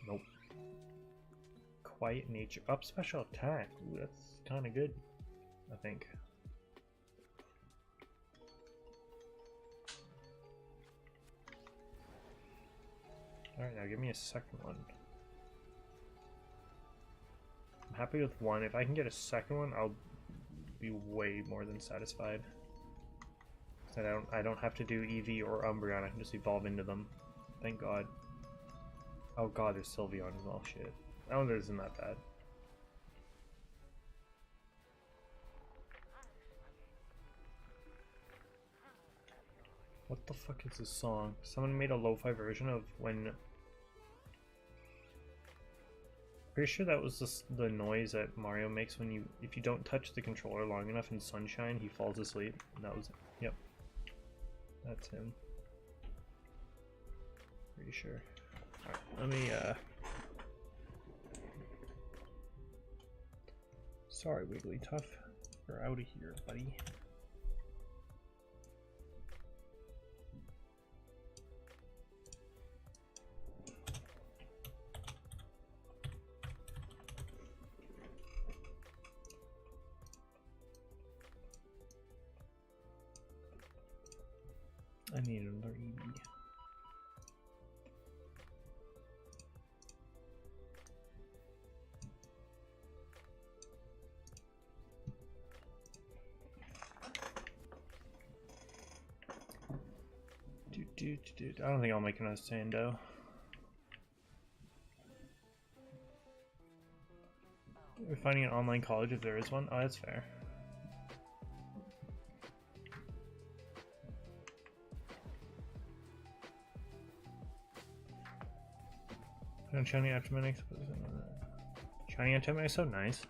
Nope. Quiet nature. Up special attack. Ooh, that's kind of good. I think. Alright, now give me a second one. I'm happy with one. If I can get a second one, I'll be way more than satisfied. I don't have to do Eevee or Umbreon, I can just evolve into them. Thank God. Oh God, there's Sylveon as well, shit. Oh, that isn't that bad. What the fuck is this song? Someone made a lo-fi version of when... Pretty sure that was the noise that Mario makes when if you don't touch the controller long enough in sunshine, he falls asleep. And that was it. Yep. That's him. Pretty sure. Alright, let me, Sorry, Wigglytuff. You're out of here, buddy. I need another Eevee. I don't think I'll make another Sando. We're finding an online college if there is one. Oh, that's fair. Shiny Optiminix. Shiny Optiminix is so nice.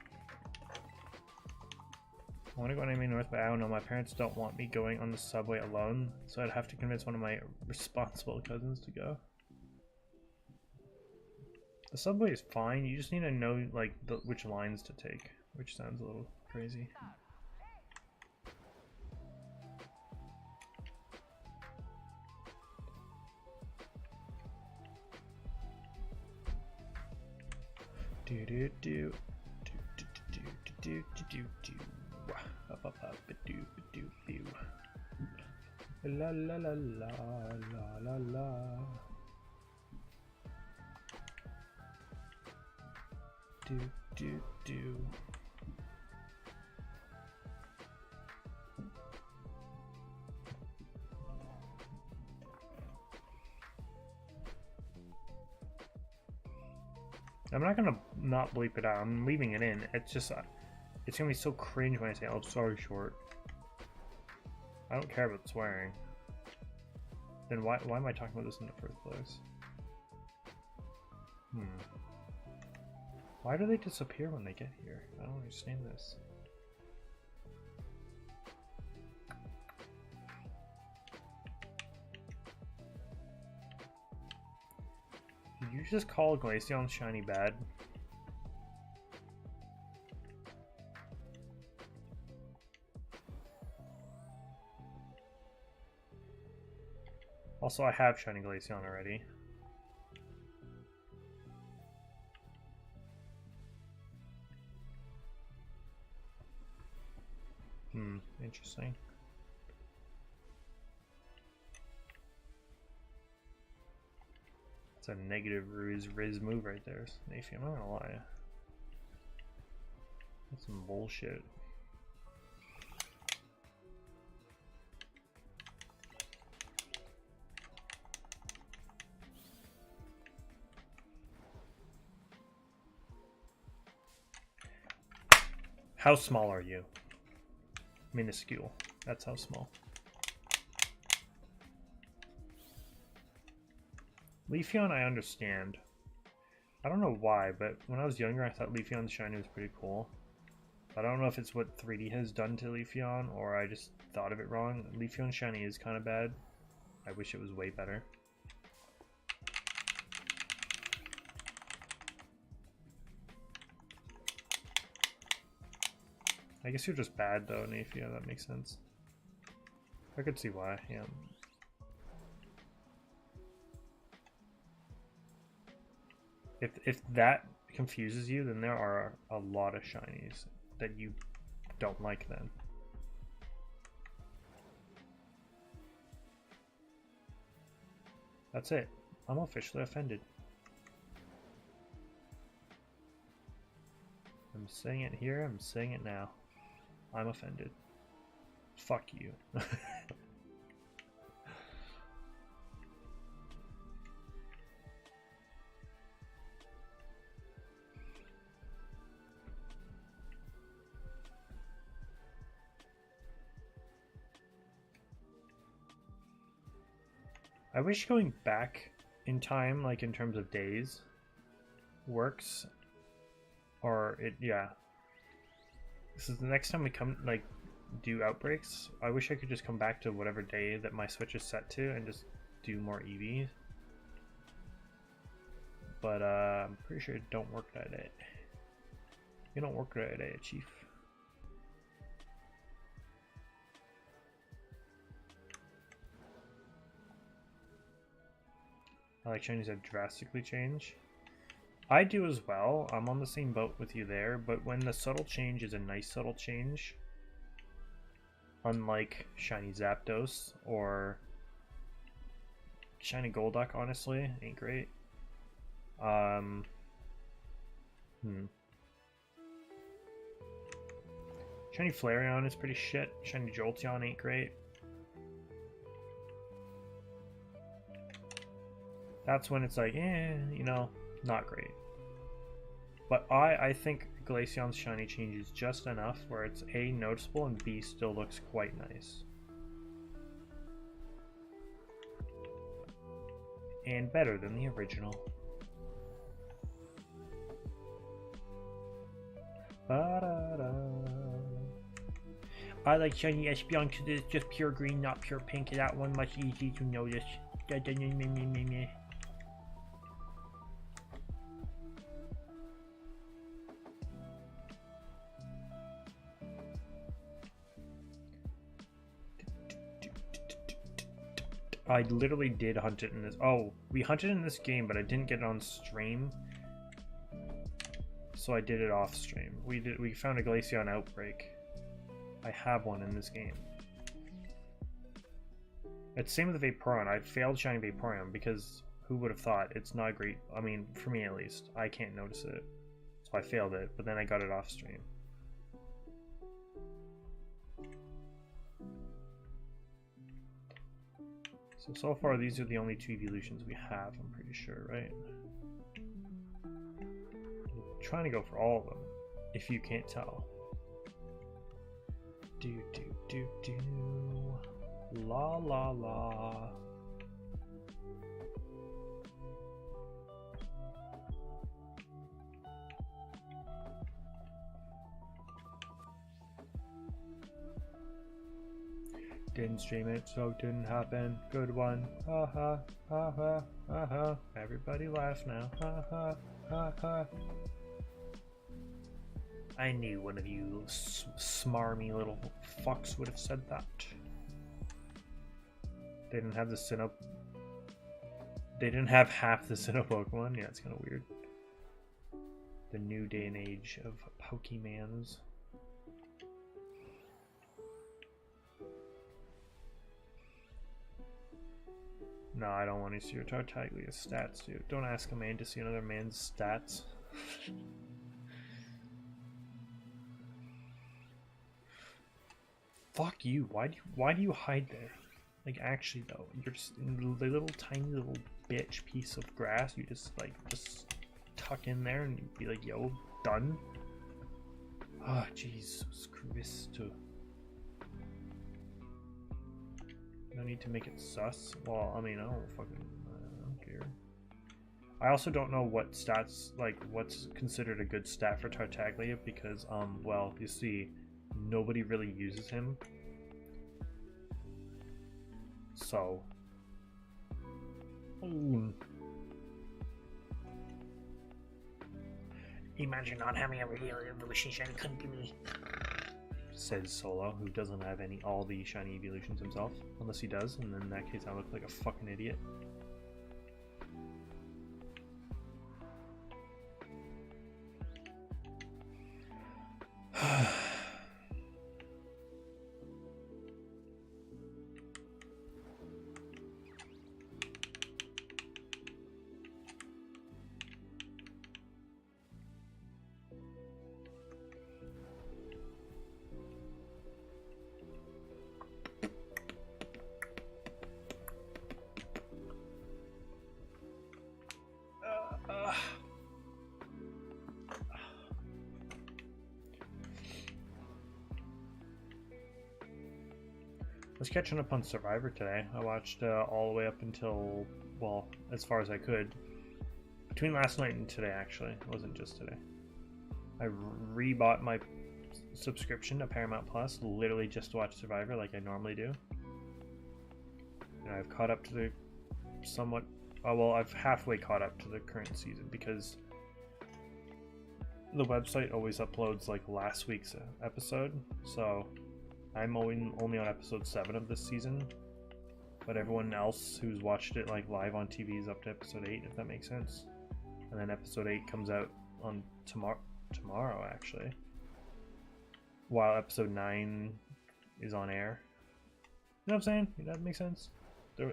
I want to go on Anime North, but I don't know. My parents don't want me going on the subway alone, so I'd have to convince one of my responsible cousins to go. The subway is fine. You just need to know like which lines to take, which sounds a little crazy. Do do do do do do do do do do. Up up up do do do. La la la la la la la. Do do do. I'm not gonna not bleep it out. I'm leaving it in. It's just, it's gonna be so cringe when I say, "Oh, sorry, short." I don't care about swearing. Then why am I talking about this in the first place? Why do they disappear when they get here? I don't understand this. Did you just call Glaceon shiny bad? Also, I have shiny Glaceon already. Interesting. It's a negative Riz move right there, Nayfie, I'm not gonna lie. That's some bullshit. How small are you? Minuscule. That's how small. Leafeon I understand. I don't know why, but when I was younger I thought Leafeon's shiny was pretty cool. But I don't know if it's what 3D has done to Leafeon or I just thought of it wrong. Leafeon shiny is kind of bad. I wish it was way better. I guess you're just bad though, Nayfie, that makes sense. I could see why, yeah. If that confuses you, then there are a lot of shinies that you don't like then. That's it. I'm officially offended. I'm saying it here, I'm saying it now. I'm offended. Fuck you. I wish going back in time, like in terms of days, works. Or it, yeah. This is the next time we come, like, do Outbreaks. I wish I could just come back to whatever day that my Switch is set to and just do more EVs. But I'm pretty sure it don't work that day. You don't work that day, Chief. I like shinies that drastically change. I do as well. I'm on the same boat with you there, but when the subtle change is a nice subtle change, unlike shiny Zapdos or shiny Golduck, honestly, ain't great. Shiny Flareon is pretty shit. Shiny Jolteon ain't great. That's when it's like, you know, not great. But I think Glaceon's shiny changes just enough where it's A, noticeable, and B, still looks quite nice. And better than the original. I like shiny Espeon because it's just pure green, not pure pink. That one much easy to notice. I literally did hunt it in this. Oh, we hunted in this game, but I didn't get it on stream, so I did it off stream. We found a Glaceon Outbreak. I have one in this game. It's the same with the Vaporeon. I failed shiny Vaporeon because who would have thought? It's not great. I mean, for me at least, I can't notice it, so I failed it. But then I got it off stream. So far, these are the only two evolutions we have, I'm pretty sure, right? I'm trying to go for all of them, if you can't tell. La la la. Didn't stream it, so it didn't happen. Good one. Ha ha ha ha ha ha. Everybody laugh now. Ha ha ha ha. I knew one of you smarmy little fucks would have said that. They didn't have the Sinnoh. They didn't have half the Sinnoh Pokemon. Yeah, it's kind of weird. The new day and age of Pokemans. No, I don't want to see your Tartaglia's stats, dude. Don't ask a man to see another man's stats. Fuck you. Why do you hide there? Like, actually though, you're just in the little tiny little bitch piece of grass. You just tuck in there and be like, yo, done. Ah, oh, Jesus Christ. No need to make it sus. Well, I mean, I don't care. I also don't know what stats, like, what's considered a good stat for Tartaglia because, well, you see, nobody really uses him. So. Imagine not having a real evolution shiny couldn't be me. Says Solo, who doesn't have all the shiny evolutions himself, unless he does, and then in that case I look like a fucking idiot. was catching up on Survivor today. I watched all the way up until, well, as far as I could. Between last night and today, actually. It wasn't just today. I rebought my subscription to Paramount Plus, literally just to watch Survivor like I normally do. And I've caught up to the somewhat... Oh, well, I've halfway caught up to the current season because the website always uploads like last week's episode. So I'm only on episode 7 of this season. But everyone else who's watched it like live on TV is up to episode 8, if that makes sense. And then episode 8 comes out on tomorrow actually. While episode 9 is on air. You know what I'm saying? Does that make sense? The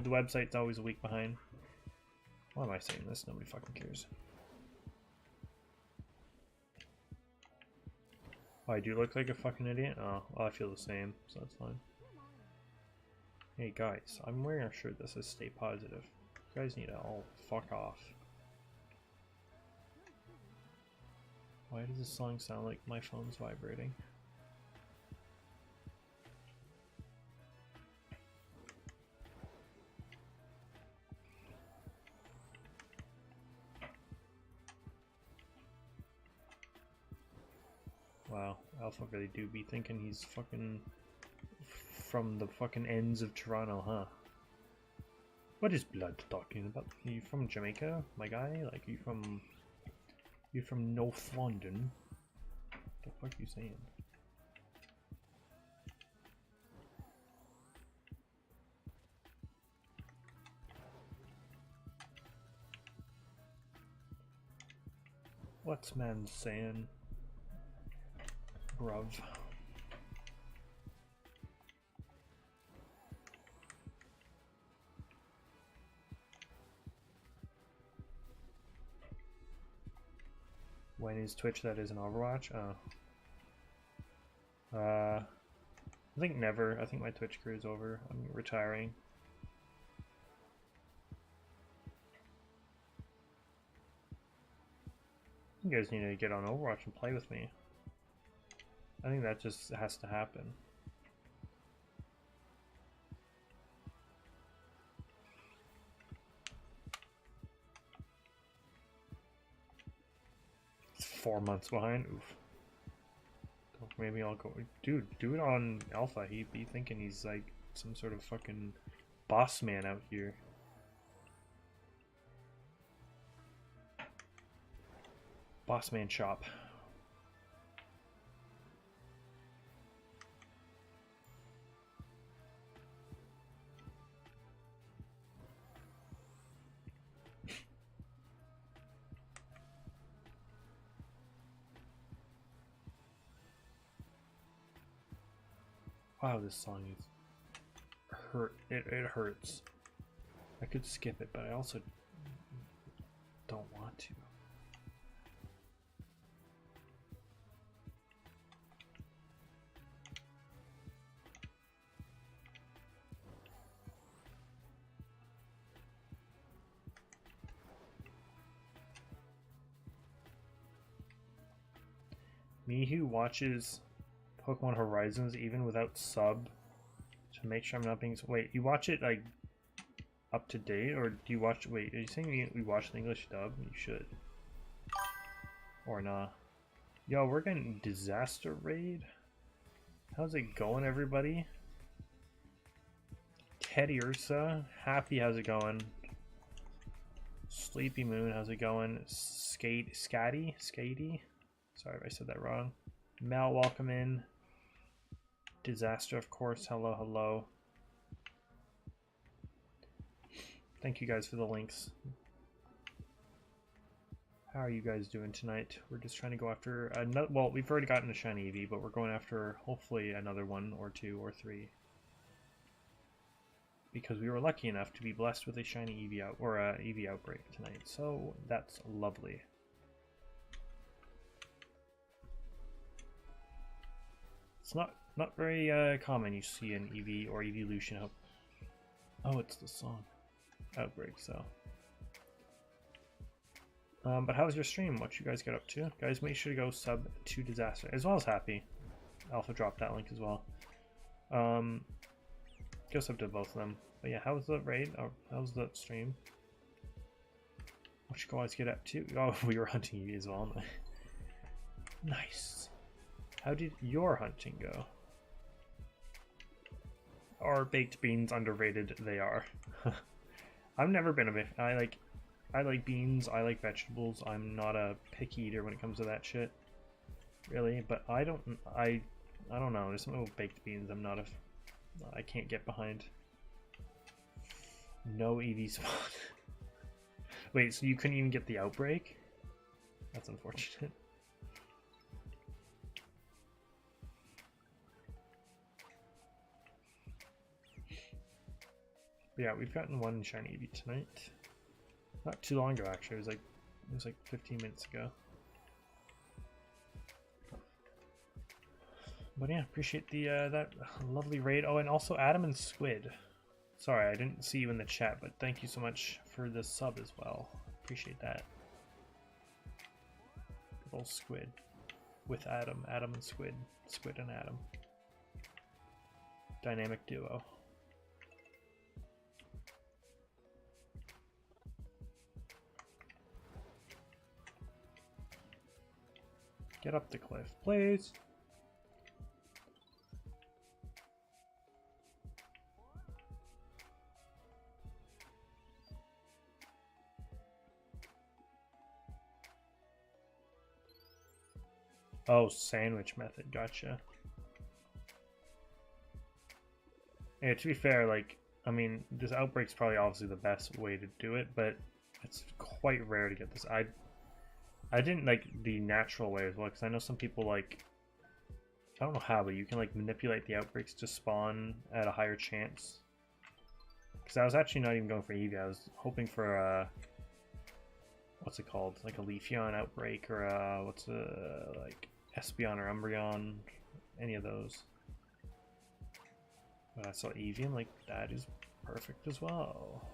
website's always a week behind. Why am I saying this? Nobody fucking cares. Oh, I do look like a fucking idiot? Oh, well, I feel the same, so that's fine. Hey guys, I'm wearing a shirt that says stay positive. You guys need to all fuck off. Why does this song sound like my phone's vibrating? Wow, Alpha really do be thinking he's fucking from the fucking ends of Toronto, huh? What is Blood talking about? Are you from Jamaica, my guy? Like, you from North London? What the fuck are you saying? What's man saying? Bruv. When is Twitch that is an Overwatch? Oh. I think never. I think my Twitch career is over. I'm retiring. You guys need to get on Overwatch and play with me. I think that just has to happen. It's 4 months behind. Oof. Maybe I'll go. Dude, do it on Alpha. He'd be thinking he's like some sort of fucking boss man out here. Boss man shop. Wow, this song is it hurts. I could skip it, but I also don't want to. Me who watches Pokemon Horizons even without sub to make sure I'm not being... Wait, you watch it like up to date, or do you watch... Wait, are you saying we watch the English dub? You should. Or not. Yo, we're getting Disaster Raid. How's it going, everybody? Teddy Ursa. Happy, how's it going? Sleepy Moon, how's it going? Skatey? Sorry if I said that wrong. Mel, welcome in. Disaster, of course. Hello, hello. Thank you guys for the links. How are you guys doing tonight? We're just trying to go after another. Well, we've already gotten a shiny Eevee, but we're going after hopefully another one or two or three. Because we were lucky enough to be blessed with a shiny Eevee out or a Eevee outbreak tonight, so that's lovely. It's not very common you see an Eevee or evolution up. Oh, it's the song Outbreaks, so. But how's your stream? What you guys get up to? Guys, make sure to go sub to Disaster, as well as Happy. Alpha dropped that link as well. Goes up to both of them. But yeah, how's the raid? Or how's the stream? What you guys get up to? Oh, we were hunting you as well. Nice. How did your hunting go? Are baked beans underrated? They are. I've never been a bit. I like beans. I like vegetables. I'm not a picky eater when it comes to that shit. Really, but I don't know. There's something with baked beans. I can't get behind. No EV spawn. Wait, so you couldn't even get the outbreak? That's unfortunate. But yeah, we've gotten one shiny EV tonight. Not too long ago, actually. It was like 15 minutes ago. But yeah, appreciate the that lovely raid. Oh, and also Adam and Squid. Sorry, I didn't see you in the chat, but thank you so much for the sub as well. Appreciate that. Good old Squid with Adam. Adam and Squid. Squid and Adam. Dynamic duo. Get up the cliff, please. Oh, sandwich method, gotcha. Yeah, to be fair, like, I mean, this outbreak's probably obviously the best way to do it, but it's quite rare to get this. I didn't like the natural way as well, because I know some people, like, I don't know how, but you can, like, manipulate the outbreaks to spawn at a higher chance. Because I was actually not even going for Eevee, I was hoping for, what's it called? Like a Leafeon outbreak, or, like, Espeon or Umbreon, any of those. But I saw Eevee, and, like, that is perfect as well.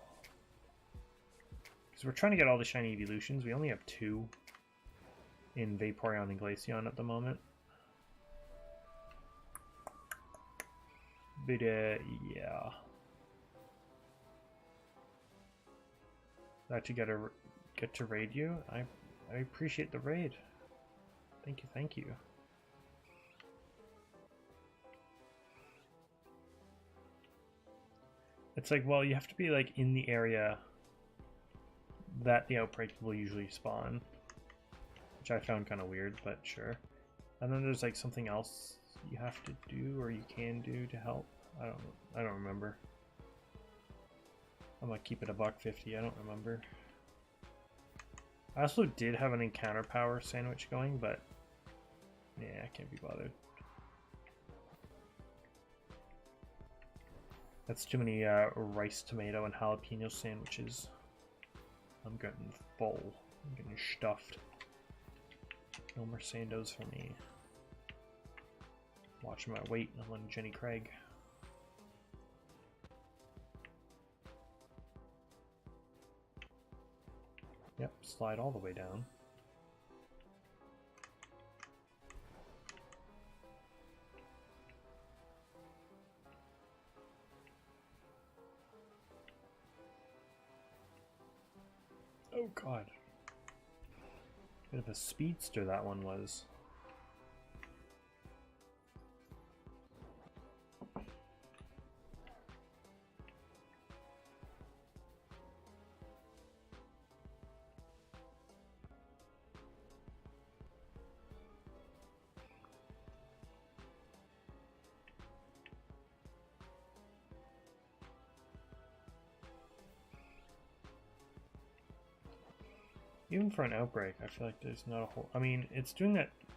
Because we're trying to get all the shiny evolutions, we only have 2 in Vaporeon and Glaceon at the moment. But yeah. Glad to get to raid you. I appreciate the raid. Thank you, thank you. It's like, well, you have to be like in the area that the outbreak will usually spawn, which I found kind of weird, but sure. And then there's like something else you have to do or you can do to help. I don't remember. I'm gonna keep it a $1.50. I don't remember. I also did have an encounter power sandwich going, but yeah, I can't be bothered. That's too many rice, tomato, and jalapeno sandwiches. I'm getting full. I'm getting stuffed. No more Sandos for me. Watching my weight on Jenny Craig. Yep, slide all the way down. Oh god. Bit of a speedster that one was. Even for an outbreak, I feel like there's not a whole... I mean, it's doing that... I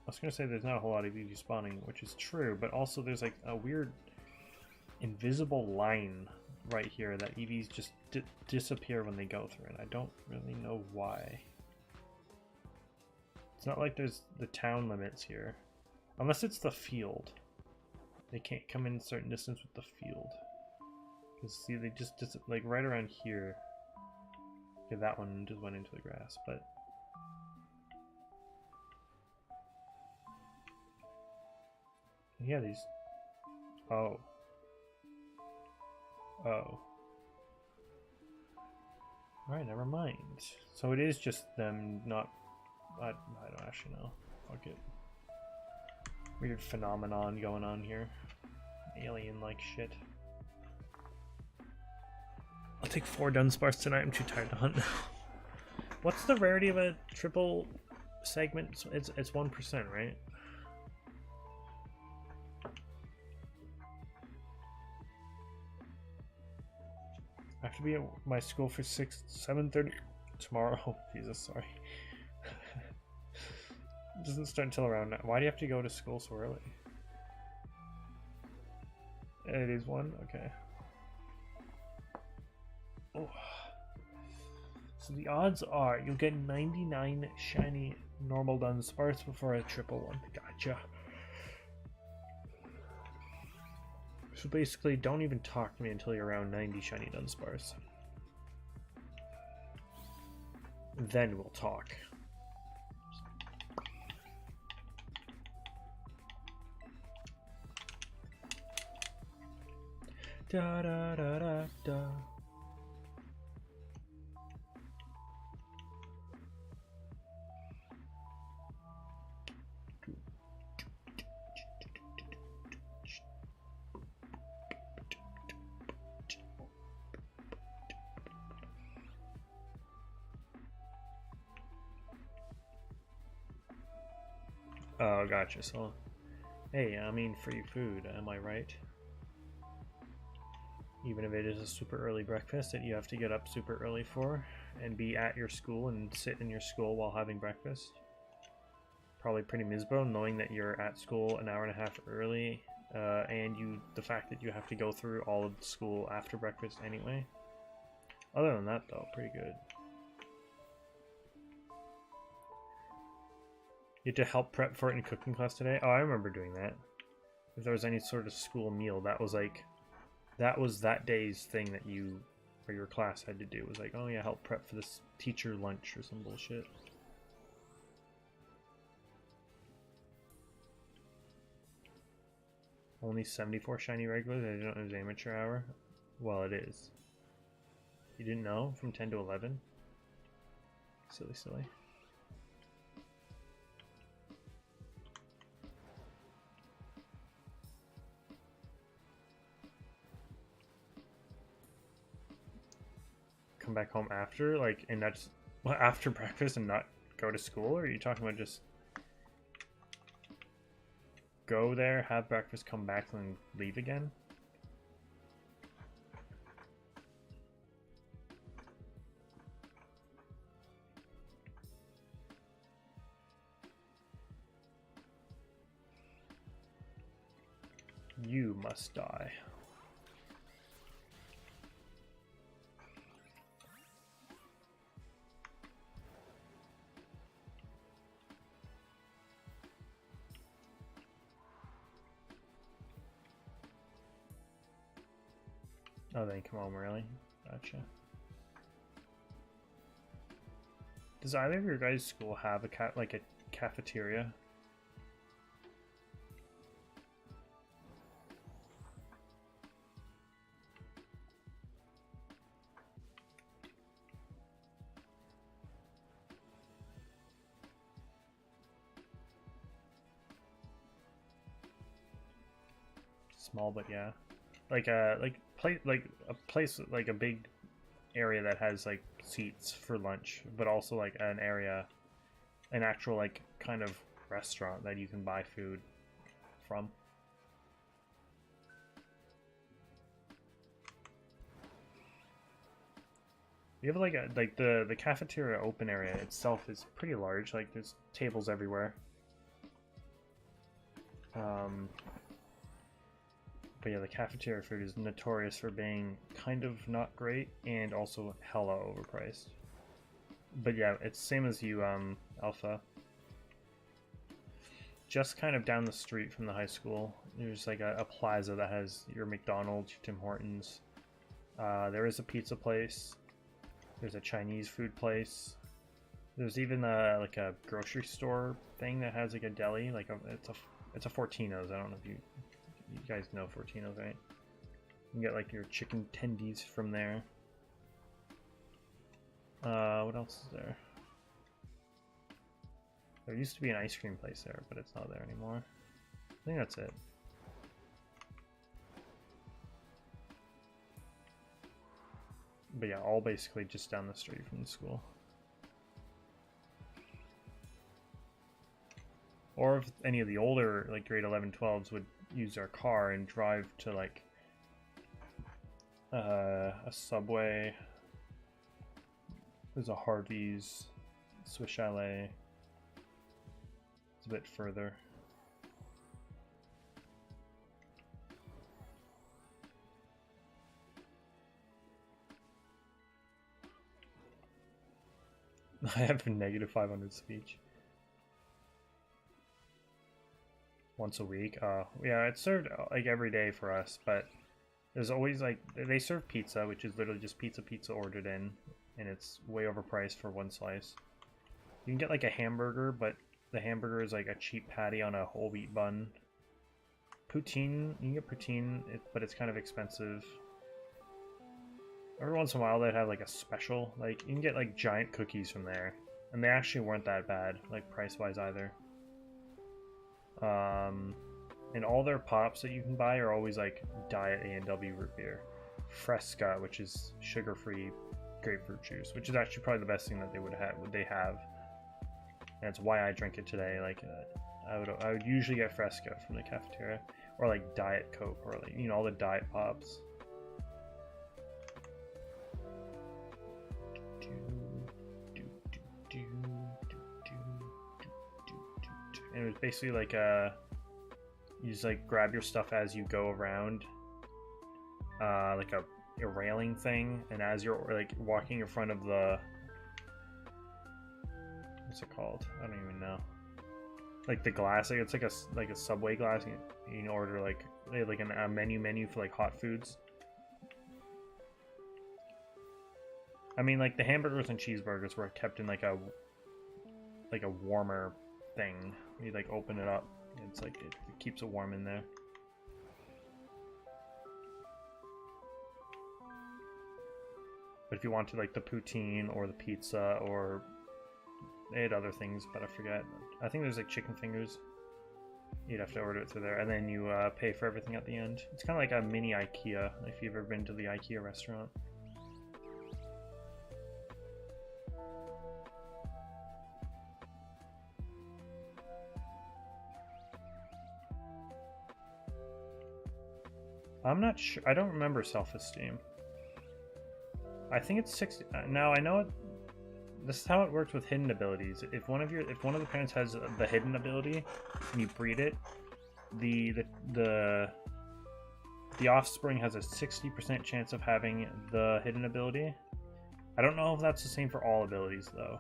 was going to say there's not a whole lot of EV spawning, which is true, but also there's like a weird invisible line right here that EVs just disappear when they go through, and I don't really know why. It's not like there's the town limits here. Unless it's the field. They can't come in a certain distance with the field. Because see, they just like right around here. Okay, that one just went into the grass, but... yeah, these Oh. Oh. Alright, never mind. So it is just them not... I don't actually know. Fuck it. Weird phenomenon going on here. Alien-like shit. I'll take 4 Dunsparce tonight. I'm too tired to hunt now. What's the rarity of a triple segment? It's 1%, right? I have to be at my school for 7:30 tomorrow. Oh, Jesus, sorry. It doesn't start until around 9. Why do you have to go to school so early? It is 1? Okay. Oh. So the odds are you'll get 99 shiny normal Dunsparce before a triple one. Gotcha. So basically, don't even talk to me until you're around 90 shiny Dunsparce. Then we'll talk. Da da da da da. Oh, gotcha. So, hey, I mean free food, am I right? Even if it is a super early breakfast that you have to get up super early for and be at your school and sit in your school while having breakfast. Probably pretty miserable knowing that you're at school an hour and a half early and the fact that you have to go through all of the school after breakfast anyway. Other than that though, pretty good. You had to help prep for it in cooking class today? Oh, I remember doing that. If there was any sort of school meal, that was like... That was that day's thing that you or your class had to do. It was like, oh yeah, help prep for this teacher lunch or some bullshit. Only 74 shiny regulars? I didn't know it was amateur hour. Well, it is. You didn't know? From 10 to 11? Silly, silly. Come back home after, like, and that's after breakfast and not go to school? Or are you talking about just go there, have breakfast, come back, and leave again? You must die. Oh, then come home early. Gotcha. Does either of your guys' school have a cafeteria? Small, but yeah, like a place like a big area that has like seats for lunch, but also like an actual like kind of restaurant that you can buy food from. We have like the cafeteria open area itself is pretty large. Like there's tables everywhere. But yeah, the cafeteria food is notorious for being kind of not great and also hella overpriced. But yeah, it's same as you, Alpha. Just kind of down the street from the high school, there's like a plaza that has your McDonald's, your Tim Hortons. There is a pizza place. There's a Chinese food place. There's even like a grocery store thing that has like a deli. Like it's a Fortino's. I don't know if you You guys know Fortinos, right? You can get like your chicken tendies from there. What else is there? There used to be an ice cream place there, but it's not there anymore. I think that's it. But yeah, all basically just down the street from the school. Or if any of the older, like grade 11, 12s would use their car and drive to like a Subway. There's a Harvey's, Swiss Chalet. It's a bit further. I have a negative 500 speech. Once a week. Yeah, it's served like every day for us, but there's always like, they serve pizza, which is literally just pizza ordered in, and it's way overpriced for one slice. You can get like a hamburger, but the hamburger is like a cheap patty on a whole wheat bun. Poutine, you can get poutine, but it's kind of expensive. Every once in a while they'd have like a special, like you can get like giant cookies from there, and they actually weren't that bad, like price wise either. And all their pops that you can buy are always like diet A&W root beer, Fresca, which is sugar-free grapefruit juice, which is actually probably the best thing that they would have. And that's why I drink it today. Like I would usually get Fresca from the cafeteria, or like Diet Coke, or like, you know, all the diet pops. And it was basically like you just like grab your stuff as you go around, like a railing thing, and as you're like walking in front of the, what's it called? I don't even know. Like the glass, like it's like a Subway glass. You can order like they have like a menu for like hot foods. I mean, like the hamburgers and cheeseburgers were kept in like a warmer thing. You like open it up. It's like it keeps it warm in there. But if you wanted like the poutine or the pizza, or they had other things, but I forget. I think there's like chicken fingers. You'd have to order it through there, and then you pay for everything at the end. It's kind of like a mini IKEA, if you've ever been to the IKEA restaurant. I'm not sure. I don't remember self-esteem. I think it's 60. Now I know it. This is how it works with hidden abilities. If one of the parents has the hidden ability and you breed it, the offspring has a 60% chance of having the hidden ability. I don't know if that's the same for all abilities though.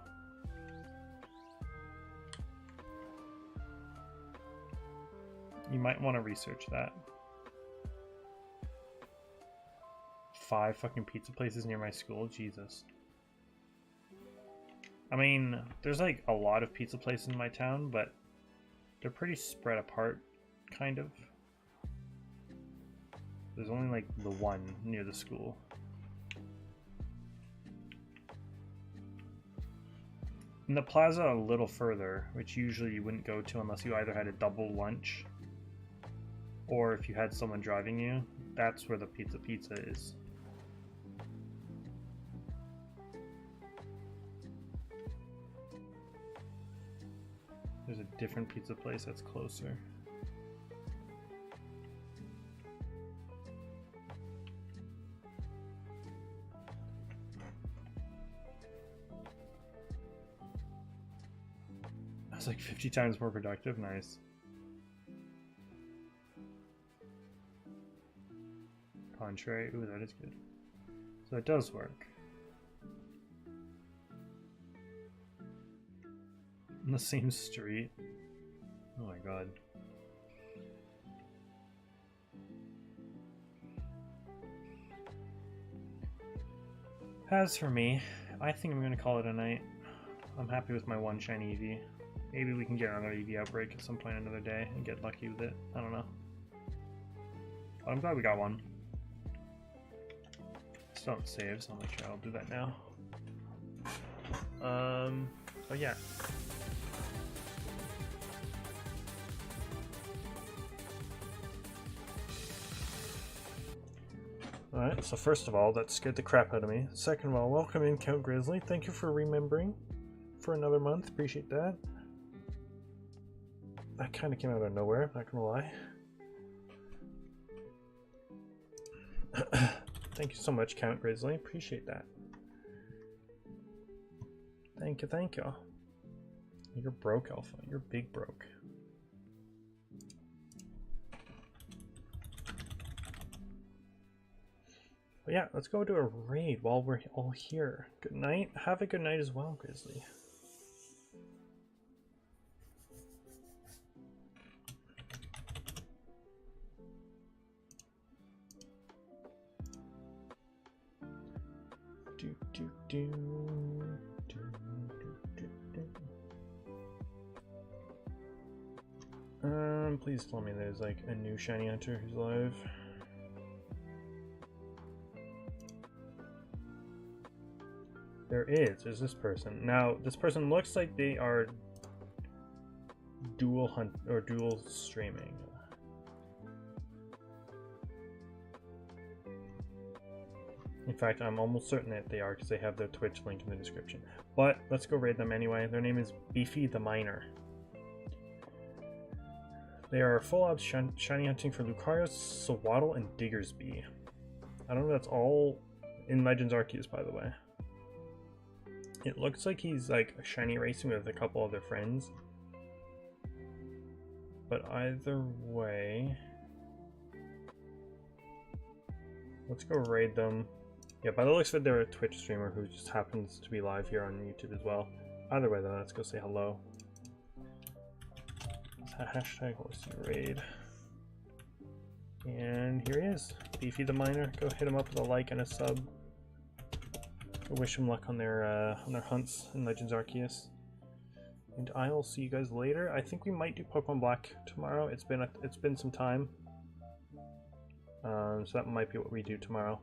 You might want to research that. 5 fucking pizza places near my school, Jesus. I mean, there's like a lot of pizza places in my town, but they're pretty spread apart, kind of. There's only like the one near the school. And the plaza a little further, which usually you wouldn't go to unless you either had a double lunch, or if you had someone driving you, that's where the pizza is. There's a different pizza place that's closer. That's like 50 times more productive. Nice. Contrary. Ooh, that is good. So it does work. On the same street. Oh my god. As for me, I think I'm gonna call it a night. I'm happy with my one shiny EV. Maybe we can get another EV outbreak at some point another day and get lucky with it. I don't know. But I'm glad we got one. Still don't save, so I'll make sure I'll do that now. Oh yeah. Alright, so first of all, that scared the crap out of me. Second of all, welcome in, Count Grizzly. Thank you for remembering for another month. Appreciate that. That kind of came out of nowhere, not gonna lie. Thank you so much, Count Grizzly. Appreciate that. Thank you, thank you. You're broke, Alpha. You're big broke. But yeah, let's go do a raid while we're all here. Good night. Have a good night as well, Grizzly. Please tell me there's like a new shiny hunter who's live. There's this person. Now, this person looks like they are dual hunt or dual streaming. In fact, I'm almost certain that they are because they have their Twitch link in the description. But let's go raid them anyway. Their name is Beefy the Miner. They are full out shiny hunting for Lucario, Swaddle, and Diggersby. I don't know if that's all in Legends Arceus, by the way. It looks like he's like shiny racing with a couple of their friends. But either way, let's go raid them. Yeah, by the looks of it, they're a Twitch streamer who just happens to be live here on YouTube as well. Either way, though, let's go say hello. Hashtag horsey raid. And here he is, Beefy the Miner. Go hit him up with a like and a sub. Go wish him luck on their hunts in Legends Arceus. And I'll see you guys later. I think we might do Pokemon Black tomorrow. It's been some time. So that might be what we do tomorrow.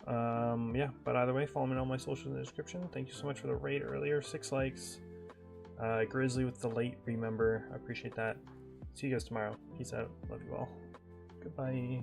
Yeah, but either way, follow me on all my socials in the description. Thank you so much for the raid earlier. 6 likes. Grizzly with the late remember. I appreciate that. See you guys tomorrow. Peace out. Love you all. Goodbye.